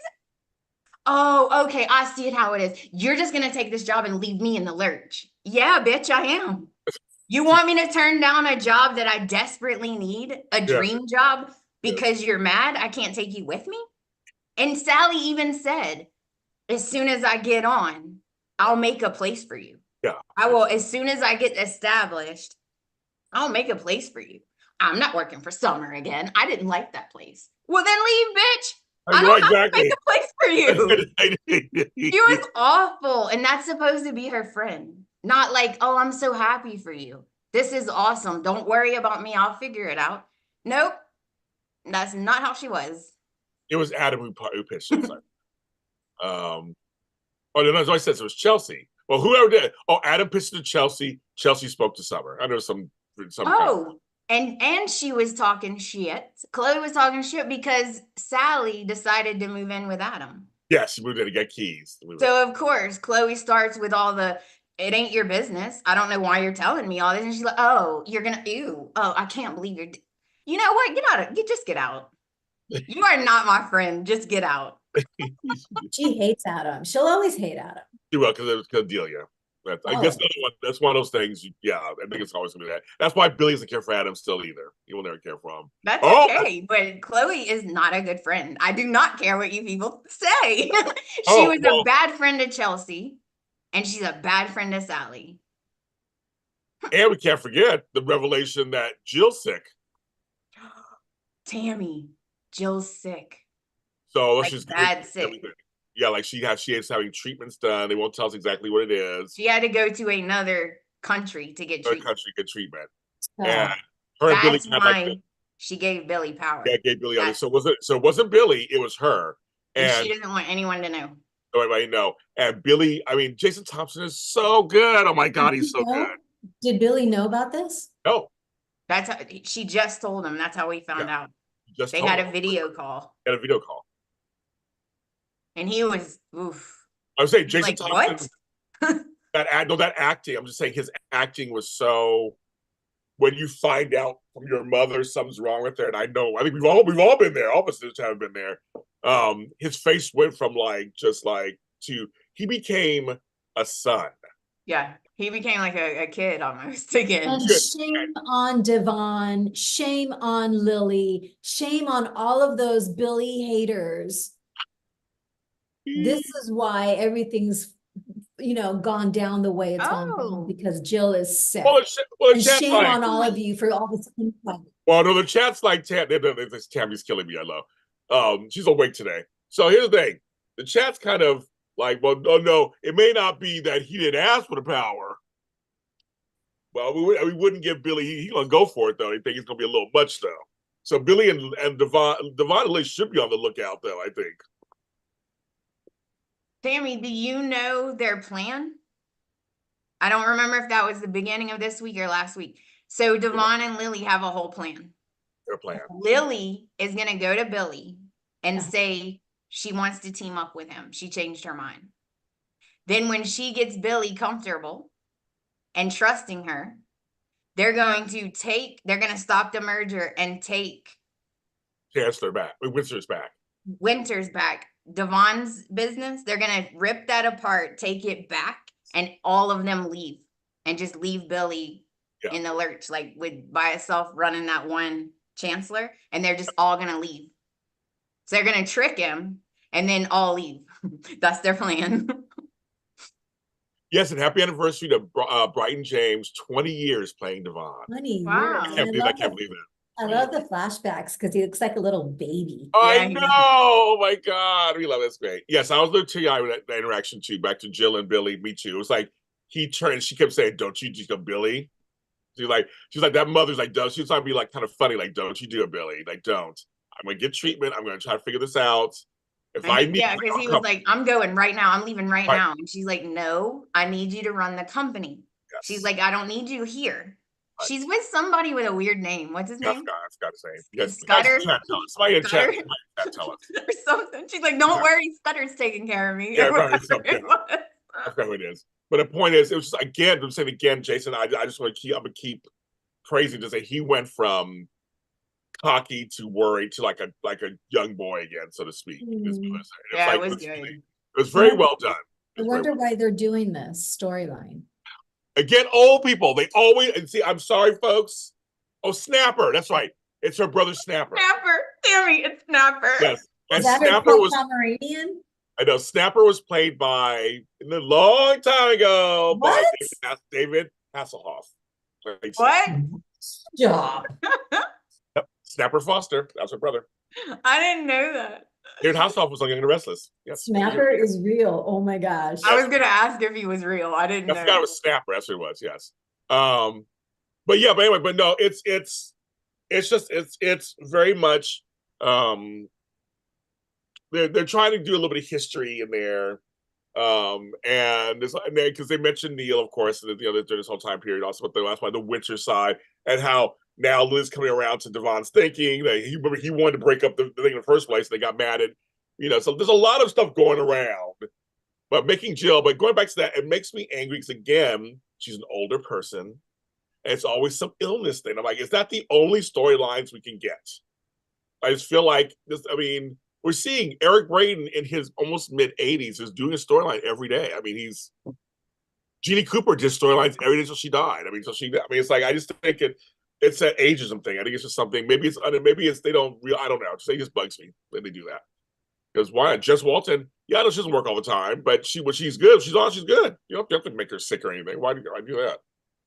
Oh, okay. I see it how it is. You're just going to take this job and leave me in the lurch. Yeah, bitch, I am. You want me to turn down a job that I desperately need, a dream job, because you're mad I can't take you with me? And Sally even said, as soon as I get on, I'll make a place for you. Yeah. I will, as soon as I get established, I'll make a place for you. I'm not working for Summer again. I didn't like that place. Well, then leave, bitch. I don't have to make a place for you. She was awful. And that's supposed to be her friend. Not like, oh, I'm so happy for you. This is awesome. Don't worry about me. I'll figure it out. Nope. That's not how she was. It was Adam who pitched it. Oh, no, as I said, so it was Chelsea. Well, whoever did. Oh, Adam pitched to Chelsea. Chelsea spoke to Summer. I know some. Oh, and she was talking shit. Chloe was talking shit because Sally decided to move in with Adam. Yeah, she moved in to get keys. So of course, Chloe starts with all the, it ain't your business. I don't know why you're telling me all this. And she's like, oh, you're gonna, ew. Oh, I can't believe you're, you know what? Just get out. You are not my friend. Just get out. She hates Adam. She'll always hate Adam. She will, because Delia. I guess that's one of those things. Yeah, I think it's always gonna be that. That's why Billy doesn't care for Adam still either. He will never care for him. That's okay, but Chloe is not a good friend. I do not care what you people say. She was a bad friend to Chelsea, and she's a bad friend to Sally. And we can't forget the revelation that Jill's sick. Tami, Jill's sick. So like she's bad sick. Everything. Yeah, like she is having treatments done. They won't tell us exactly what it is. She had to go to another country to get treatment. And her and Billy why she gave Billy power. Yeah, gave Billy. So it wasn't Billy, it was her. And she doesn't want anyone to know. Everybody know. And Billy, I mean, Jason Thompson is so good. Oh my God, he's so good. Did Billy know about this? No. That's how she just told him. That's how we found out. They had a video call. And he was, oof. I was saying, Jason like, Thompson. What? that acting, I'm just saying his acting was so, when you find out from your mother something's wrong with her, and I think we've all been there, all of us have been there. His face went from to, he became a son. Yeah, he became like a kid almost again. And shame on Devon, shame on Lily, shame on all of those Billy haters. This is why everything's, gone down the way it's gone down, because Jill is sick. And shame on all of you for all this input. Well, no, the chat's like, Tammy's killing me, I love. She's awake today. So here's the thing. The chat's kind of like, well, no, it may not be that he didn't ask for the power. Well, we wouldn't give Billy, he's going to go for it, though. I think it's going to be a little much, though. So Billy and Devon at least should be on the lookout, though, I think. Tami, do you know their plan? I don't remember if that was the beginning of this week or last week. So Devon and Lily have a whole plan. Their plan. Lily is going to go to Billy and say she wants to team up with him. She changed her mind. Then when she gets Billy comfortable and trusting her, they're going to stop the merger and take Chancellor back. Winter's back. Winter's back. Devon's business, they're gonna rip that apart, take it back, and all of them leave and just leave Billy in the lurch, like by itself running that one chancellor, and they're just all gonna leave. So they're gonna trick him and then all leave. That's their plan. Yes, and happy anniversary to Brighton James, 20 years playing Devon. 20 wow. years. I can't believe that. I love the flashbacks because he looks like a little baby. I Yeah, know. Oh my God. We love it. That's great. Yes, I was a little teary-eyed with that interaction too. Back to Jill and Billy, me too. It was like he turned, she kept saying, "Don't you just go, Billy?" She's like, that mother's like, don't. She was trying to be like kind of funny, like, "Don't you do it, Billy? Like, don't. I'm gonna get treatment. I'm gonna try to figure this out. If I need, yeah, because he was like, I'm going right now. I'm leaving right Right. now. And she's like, no, I need you to run the company. She's Yes. like, I don't need you here. Right. She's with somebody with a weird name. What's his name? I've got to say, yes, Scudder? somebody in chat, Scudder? tell us. Or something. She's like, don't Yeah. worry, Scudder's taking care of me. Yeah, or right, whatever something. it was. I forgot who it is. But the point is, it was just, again, I'm saying again, Jason, I just want to keep, I'm gonna keep praising to say he went from cocky to worried to like a young boy again, so to speak. Yeah, it was good. It was very well done. I wonder why they're doing this storyline. Again, old people, they always, and see, I'm sorry, folks. Oh, Snapper, that's right. It's her brother Snapper. Snapper. Tammy, it's Snapper. Yes. And Is that her Snapper was, Pomeranian? I know, Snapper was played by, in a long time ago, by What? David Hasselhoff. What? Job. Yep. Snapper Foster, that's her brother. I didn't know that. David Hasselhoff was on Young and the Restless. Yes. Snapper is real. Oh my gosh. I was gonna ask if he was real. I didn't I know. forgot it was Snapper. That's what it was. Yes. But yeah. But anyway. But no. It's just it's very much. They're trying to do a little bit of history in there. And because they mentioned Neil, of course, and during this whole time period, also that's why the winter side and how now Liz coming around to Devon's thinking that he wanted to break up the thing in the first place. They got mad at, so there's a lot of stuff going around. But but going back to that, it makes me angry because again, she's an older person, and it's always some illness thing. I'm like, is that the only storylines we can get? I just feel like this. I mean, we're seeing Eric Braeden in his almost mid-80s is doing a storyline every day. I mean, Jeannie Cooper did storylines every day until she died. I mean, it's like I just think it's that ageism thing. I think it's just something. Maybe it's they don't real. I don't know. It just bugs me that they do that. Because why not? Jess Walton? Yeah, I know she doesn't work all the time, but when she's good, she's good. You don't have to make her sick or anything. Why do I do that?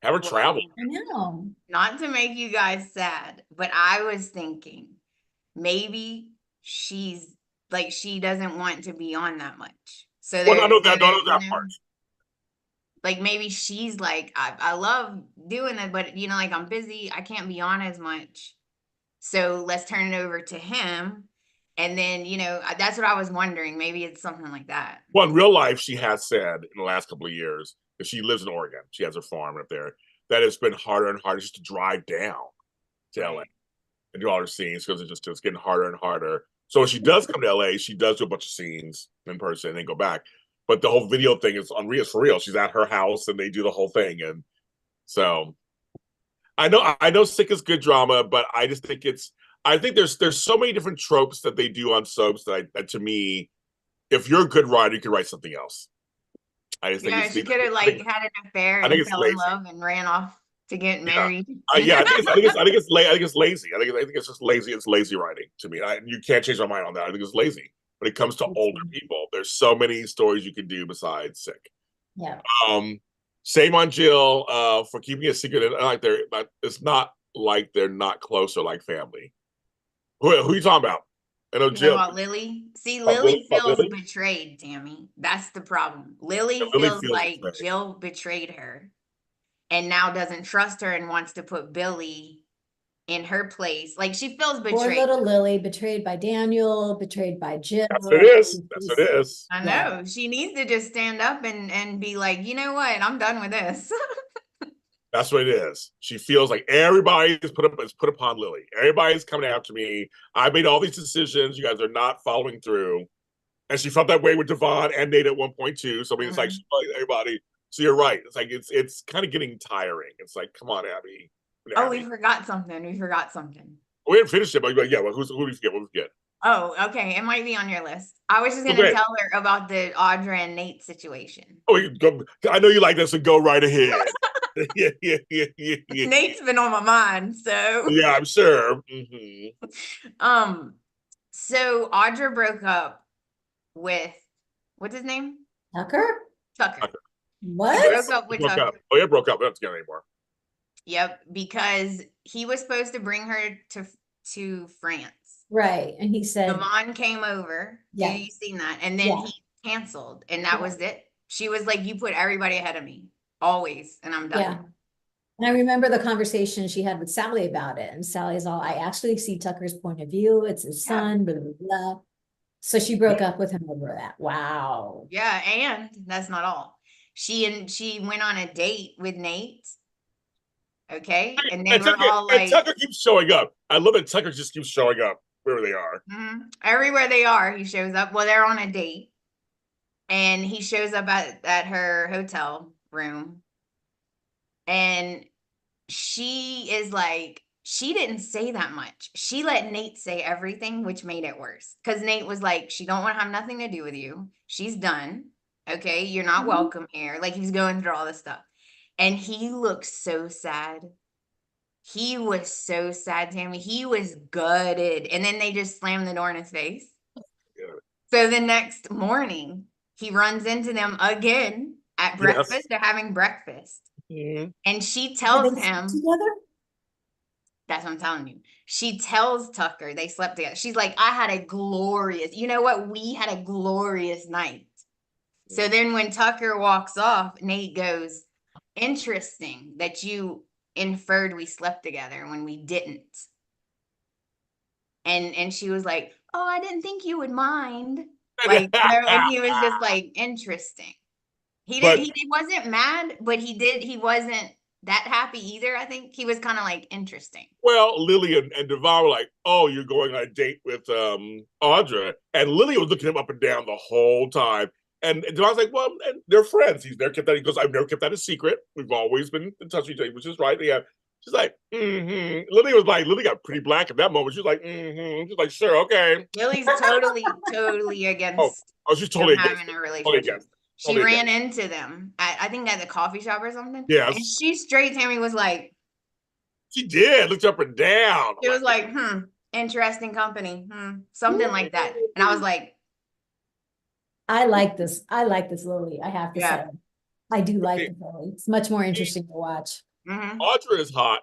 Have her travel. I know. Not to make you guys sad, but I was thinking maybe she doesn't want to be on that much. So I know that part. Like maybe she's like, I love doing it, but like I'm busy, I can't be on as much. So let's turn it over to him. And then, that's what I was wondering. Maybe it's something like that. Well, in real life, she has said in the last couple of years that she lives in Oregon. She has her farm up there. That it's been harder and harder just to drive down to LA and do all her scenes because it's getting harder and harder. So when she does come to LA, she does do a bunch of scenes in person and then go back. But the whole video thing is unreal. It's for real. She's at her house and they do the whole thing. And so I know sick is good drama, but I just think I think there's so many different tropes that they do on soaps that to me, if you're a good writer, you can write something else. I just think she could have had an affair and fell in love and ran off to get married. I think it's lazy. I think it's just lazy. It's lazy writing to me. You can't change my mind on that. I think it's lazy. When it comes to older people, there's so many stories you can do besides sick. Yeah. Same on Jill for keeping a secret. It's not like they're not close or like family. Who are you talking about? I know Jill. About Lily. See, Lily feels betrayed, Tammy. That's the problem. Lily feels like betrayed. Jill betrayed her and now doesn't trust her and wants to put Billy in her place. Like she feels betrayed. Poor little Lily, betrayed by Daniel, betrayed by Jill. That's what it is. That's what it is. I know. Yeah. She needs to just stand up and be like, you know what? I'm done with this. That's what it is. She feels like everybody is put upon Lily. Everybody's coming after me. I made all these decisions. You guys are not following through. And she felt that way with Devon and Nate at one point too. So I mean, it's like everybody. So you're right. It's like it's kind of getting tiring. It's like, come on, Abby. Oh, we forgot something. We didn't finish it, but yeah. Well, who did we forget? What did we forget? Oh, okay. It might be on your list. I was just going to tell her about the Audra and Nate situation. Oh, I know you like this, so go right ahead. Yeah. Nate's been on my mind, so. Yeah, I'm sure. Mm-hmm. So Audra broke up with, what's his name? Tucker. What? She broke up with Tucker. Oh, yeah, broke up. We're not together anymore. Yep, because he was supposed to bring her to France. Right. And he said, Devon came over. Yeah. You seen that? And then Yeah. he canceled, and that Yeah. was it. She was like, "You put everybody ahead of me, always, and I'm done." Yeah. And I remember the conversation she had with Sally about it. And Sally's all, I actually see Tucker's point of view. It's his son, blah, blah, blah. So she broke up with him over that. Wow. Yeah, and that's not all. She went on a date with Nate. Okay, and they were all and like, Tucker keeps showing up. I love that Tucker just keeps showing up wherever they are. Everywhere they are, he shows up. Well, they're on a date, and he shows up at her hotel room, and she is like, she didn't say that much. She let Nate say everything, which made it worse. Because Nate was like, she don't want to have nothing to do with you. She's done. Okay, you're not welcome here. Like, he's going through all this stuff. And he looked so sad. He was so sad, Tami. He was gutted. And then they just slammed the door in his face. Yeah. So the next morning, he runs into them again at breakfast. Yes. They're having breakfast. Mm-hmm. And she Did tells they him, sleep together? that's what I'm telling you. She tells Tucker they slept together. She's like, I had a glorious, you know what? We had a glorious night. So then when Tucker walks off, Nate goes, interesting that you inferred we slept together when we didn't. And she was like, oh, I didn't think you would mind. Like, and he was just like, interesting. He wasn't mad, but he wasn't that happy either. I think he was kind of like, interesting. Well, Lily and Devon were like, oh, you're going on a date with Audra. And Lily was looking him up and down the whole time. And Devon's like, well, and they're friends. He goes, I've never kept that a secret. We've always been in touch with each other, which is right. Yeah. She's like, mm-hmm. Lily got pretty black at that moment. She's like, mm-hmm. She's like, sure, okay. Lily's totally against she's totally against having a Totally relationship. against. She ran into them I think at the coffee shop or something. Yes. And she straight Tami was like, she did, looked up and down. It was like, interesting company. Something like that. And I was like, I like this Lily, I have to Yeah. say. I do like the Lily. It's much more interesting to watch. Audra is hot.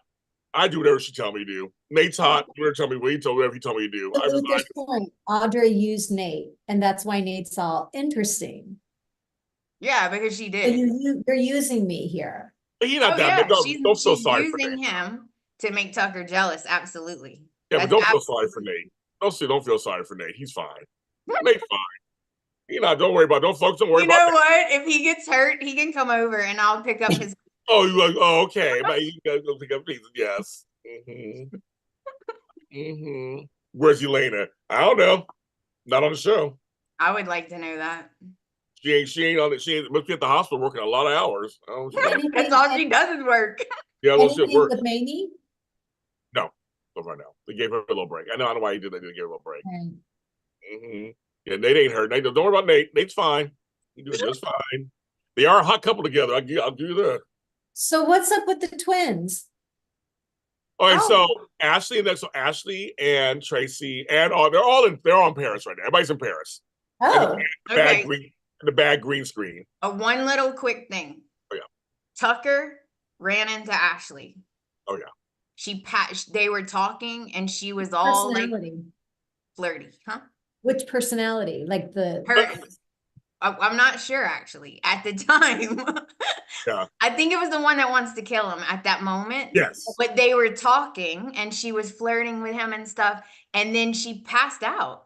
I do whatever she tell me to do. Nate's hot. Whatever he told me to do. But at this point, Audra used Nate, and that's why Nate's all interesting. Yeah, because she So did. you're using me here. He's not that. She's feel sorry for using Nate. him to make Tucker jealous. Absolutely. Yeah, but don't feel sorry for Nate. Don't feel sorry for Nate. He's fine. Nate's fine. Don't worry about. Don't worry about. You know what? If he gets hurt, he can come over and I'll pick up his. Oh, you like? Oh, okay. But you gotta go pick up pieces. Yes. Where's Elena? I don't know. Not on the show. I would like to know that. She ain't on it. She must be at the hospital working a lot of hours. That's all she does is work. Yeah, well, she'll work. With Mamie? No, right now. They gave her a little break. I don't know why he did that. They gave her a little break. Right. Yeah, Nate ain't hurt. Nate, don't worry about Nate. Nate's fine. He's doing just fine. They are a hot couple together. I'll give you that. So what's up with the twins? All right, so Ashley and Tracy and they're all in Paris right now. Everybody's in Paris. Oh, The bad green screen. One little quick thing. Oh yeah. Tucker ran into Ashley. Oh yeah. They were talking and she was all like flirty, huh? Which personality? Like I'm not sure actually at the time. Yeah. I think it was the one that wants to kill him at that moment. Yes. But they were talking and she was flirting with him and stuff. And then she passed out.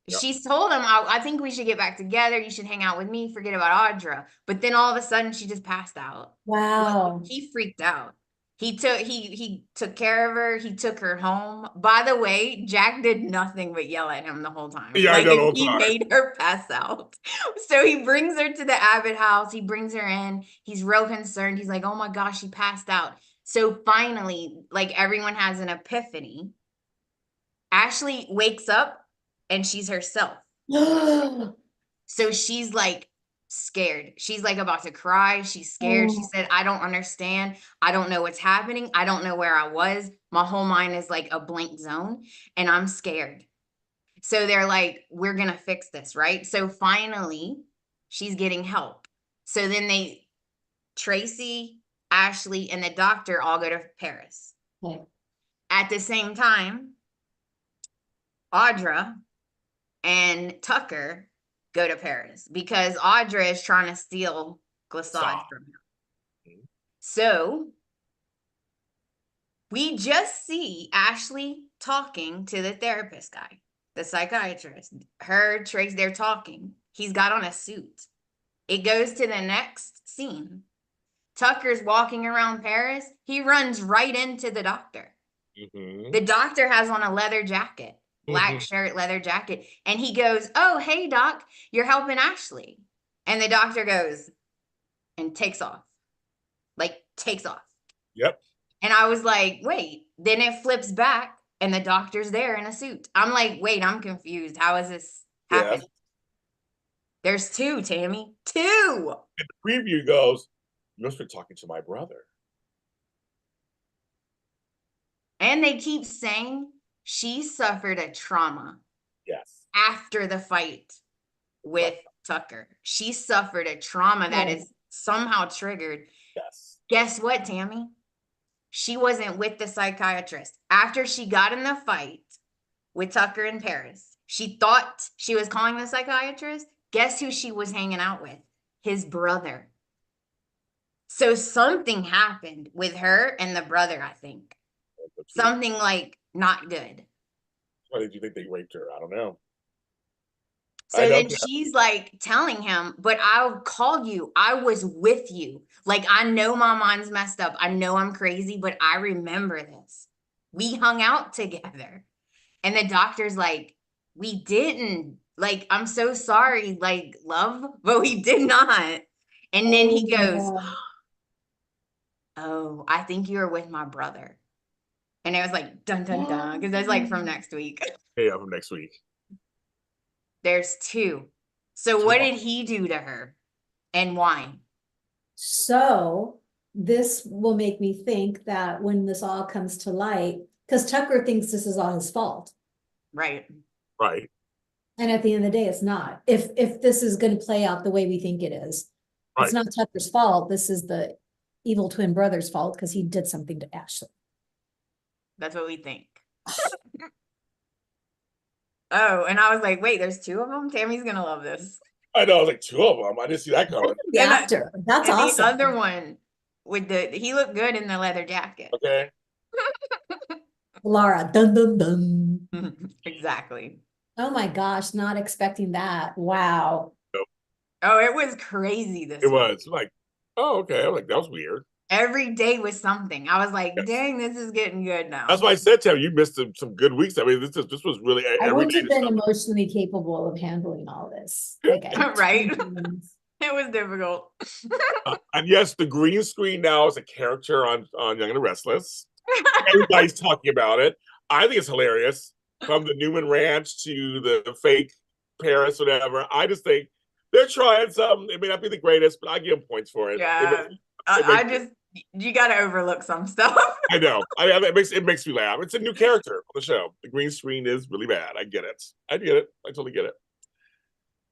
Yep. She told him, I think we should get back together. You should hang out with me. Forget about Audra. But then all of a sudden she just passed out. Wow. He freaked out. He took care of her. He took her home. By the way, Jack did nothing but yell at him the whole time. Yeah, like, I know. He made her pass out. So he brings her to the Abbot house. He brings her in. He's real concerned. He's like, oh my gosh, she passed out. So finally, like everyone has an epiphany. Ashley wakes up and she's herself. So she's like scared. She's like about to cry. She's scared. She said, I don't understand. I don't know what's happening. I don't know where I was. My whole mind is like a blank zone and I'm scared. So they're like, we're going to fix this, right? So finally she's getting help. So then Tracy, Ashley, and the doctor all go to Paris. Okay. At the same time, Audra and Tucker go to Paris because Audra is trying to steal Glissade from him. So we just see Ashley talking to the therapist guy, the psychiatrist. Trace, they're talking. He's got on a suit. It goes to the next scene. Tucker's walking around Paris. He runs right into the doctor. The doctor has on a leather jacket, black shirt, leather jacket. And he goes, "Oh, hey, doc, you're helping Ashley." And the doctor goes and takes off. Like, takes off. Yep. And I was like, wait. Then it flips back and the doctor's there in a suit. I'm like, wait, I'm confused. How is this happening? Yeah. There's two, Tami. Two. And the preview goes, "You must be talking to my brother." And they keep saying she suffered a trauma Yes. after the fight with Tucker. She suffered a trauma that is somehow triggered. Yes. Guess what, Tami? She wasn't with the psychiatrist. After she got in the fight with Tucker in Paris, she thought she was calling the psychiatrist. Guess who she was hanging out with? His brother. So something happened with her and the brother, I think. Something like not good. Why did you think they raped her? I don't know. So then she's like telling him, "But I'll call you. I was with you. Like, I know my mind's messed up. I know I'm crazy, but I remember this. We hung out together." And the doctor's like, "We didn't. Like, I'm so sorry, like, love, but we did not." And then he goes, "Oh, I think you were with my brother." And it was like, dun, dun, dun, because that's like from next week. Yeah, from next week. There's two. So what did he do to her and why? So this will make me think that when this all comes to light, because Tucker thinks this is all his fault. Right. Right. And at the end of the day, it's not. If this is going to play out the way we think it is, it's not Tucker's fault. This is the evil twin brother's fault because he did something to Ashley. That's what we think. Oh, and I was like, wait, there's two of them? Tami's going to love this. I know, I was like, two of them. I didn't see that coming. The actor. That's and awesome. The other one with he looked good in the leather jacket. Okay. Laura, dun dun dun. Exactly. Oh my gosh, not expecting that. Wow. Nope. Oh, it was crazy this week. Was like, oh, okay. I was like, that was weird. Every day was something. I was like, dang, this is getting good now. That's why I said to him, you missed some good weeks. I mean, this was really I wouldn't have been emotionally capable of handling all this. Like, right? It was difficult. And yes, the green screen now is a character on Young and the Restless. Everybody's talking about it. I think it's hilarious. From the Newman Ranch to the fake Paris, whatever. I just think they're trying something. It may not be the greatest, but I give them points for it. Yeah. You got to overlook some stuff. I know. It makes me laugh. It's a new character on the show. The green screen is really bad. I get it. I totally get it.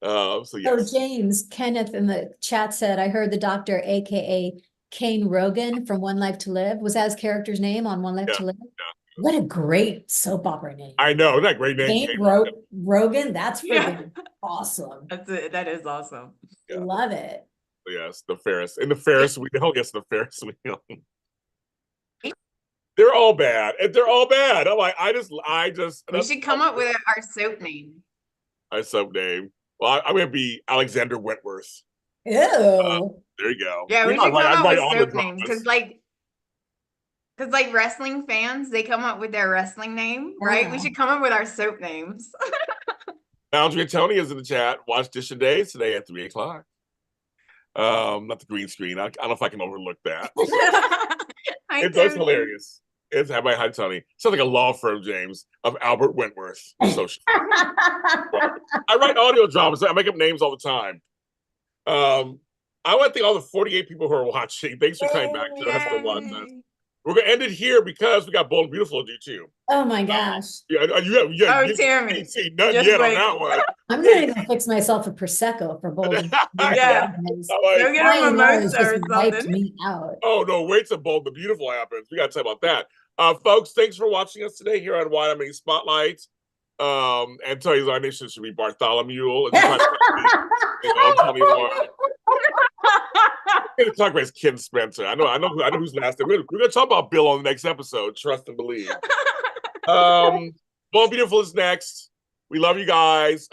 So yes. So James, Kenneth in the chat said, I heard the doctor, aka Kane Rogan from One Life to Live. Was that his character's name on One Life to Live? Yeah. What a great soap opera name. I know, that great name. Kane Rogan, that's freaking awesome. That is awesome. Yeah. Love it. Yes, the Ferris wheel. Yes, the Ferris wheel. They're all bad. They're all bad. I'm like, I just. We should come up with our soap name. Our soap name. Well, I'm gonna be Alexander Wentworth. Ew. There you go. Yeah, we should come up with soap names because, like wrestling fans, they come up with their wrestling name, right? We should come up with our soap names. Boundary Tony is in the chat. Watch Dish and Days today at 3:00. Not the green screen. I don't know if I can overlook that. It's hilarious. It's hi Tony. Sounds like a law firm, James, of Albert Wentworth. So I write audio dramas. I make up names all the time. I want to thank all the 48 people who are watching. Thanks for coming back to us for watching. We're gonna end it here because we got Bold and Beautiful to do too. Oh my gosh. Yeah, you Tammy, ain't seen nothing just yet wait. on that one. I'm gonna go fix myself a Prosecco for Bold and Yeah. because Like, Go get a Ryan always mimosa or just wiped something. me out. oh no, wait till Bold and Beautiful happens. We gotta talk about that. Folks, thanks for watching us today here on Why Not Many Spotlights. And tell you our nation should be Bartholomew. Tell me more. We're gonna talk about his Ken Spencer. I know who's last. We're gonna talk about Bill on the next episode. Trust and believe. Bold and Beautiful is next. We love you guys.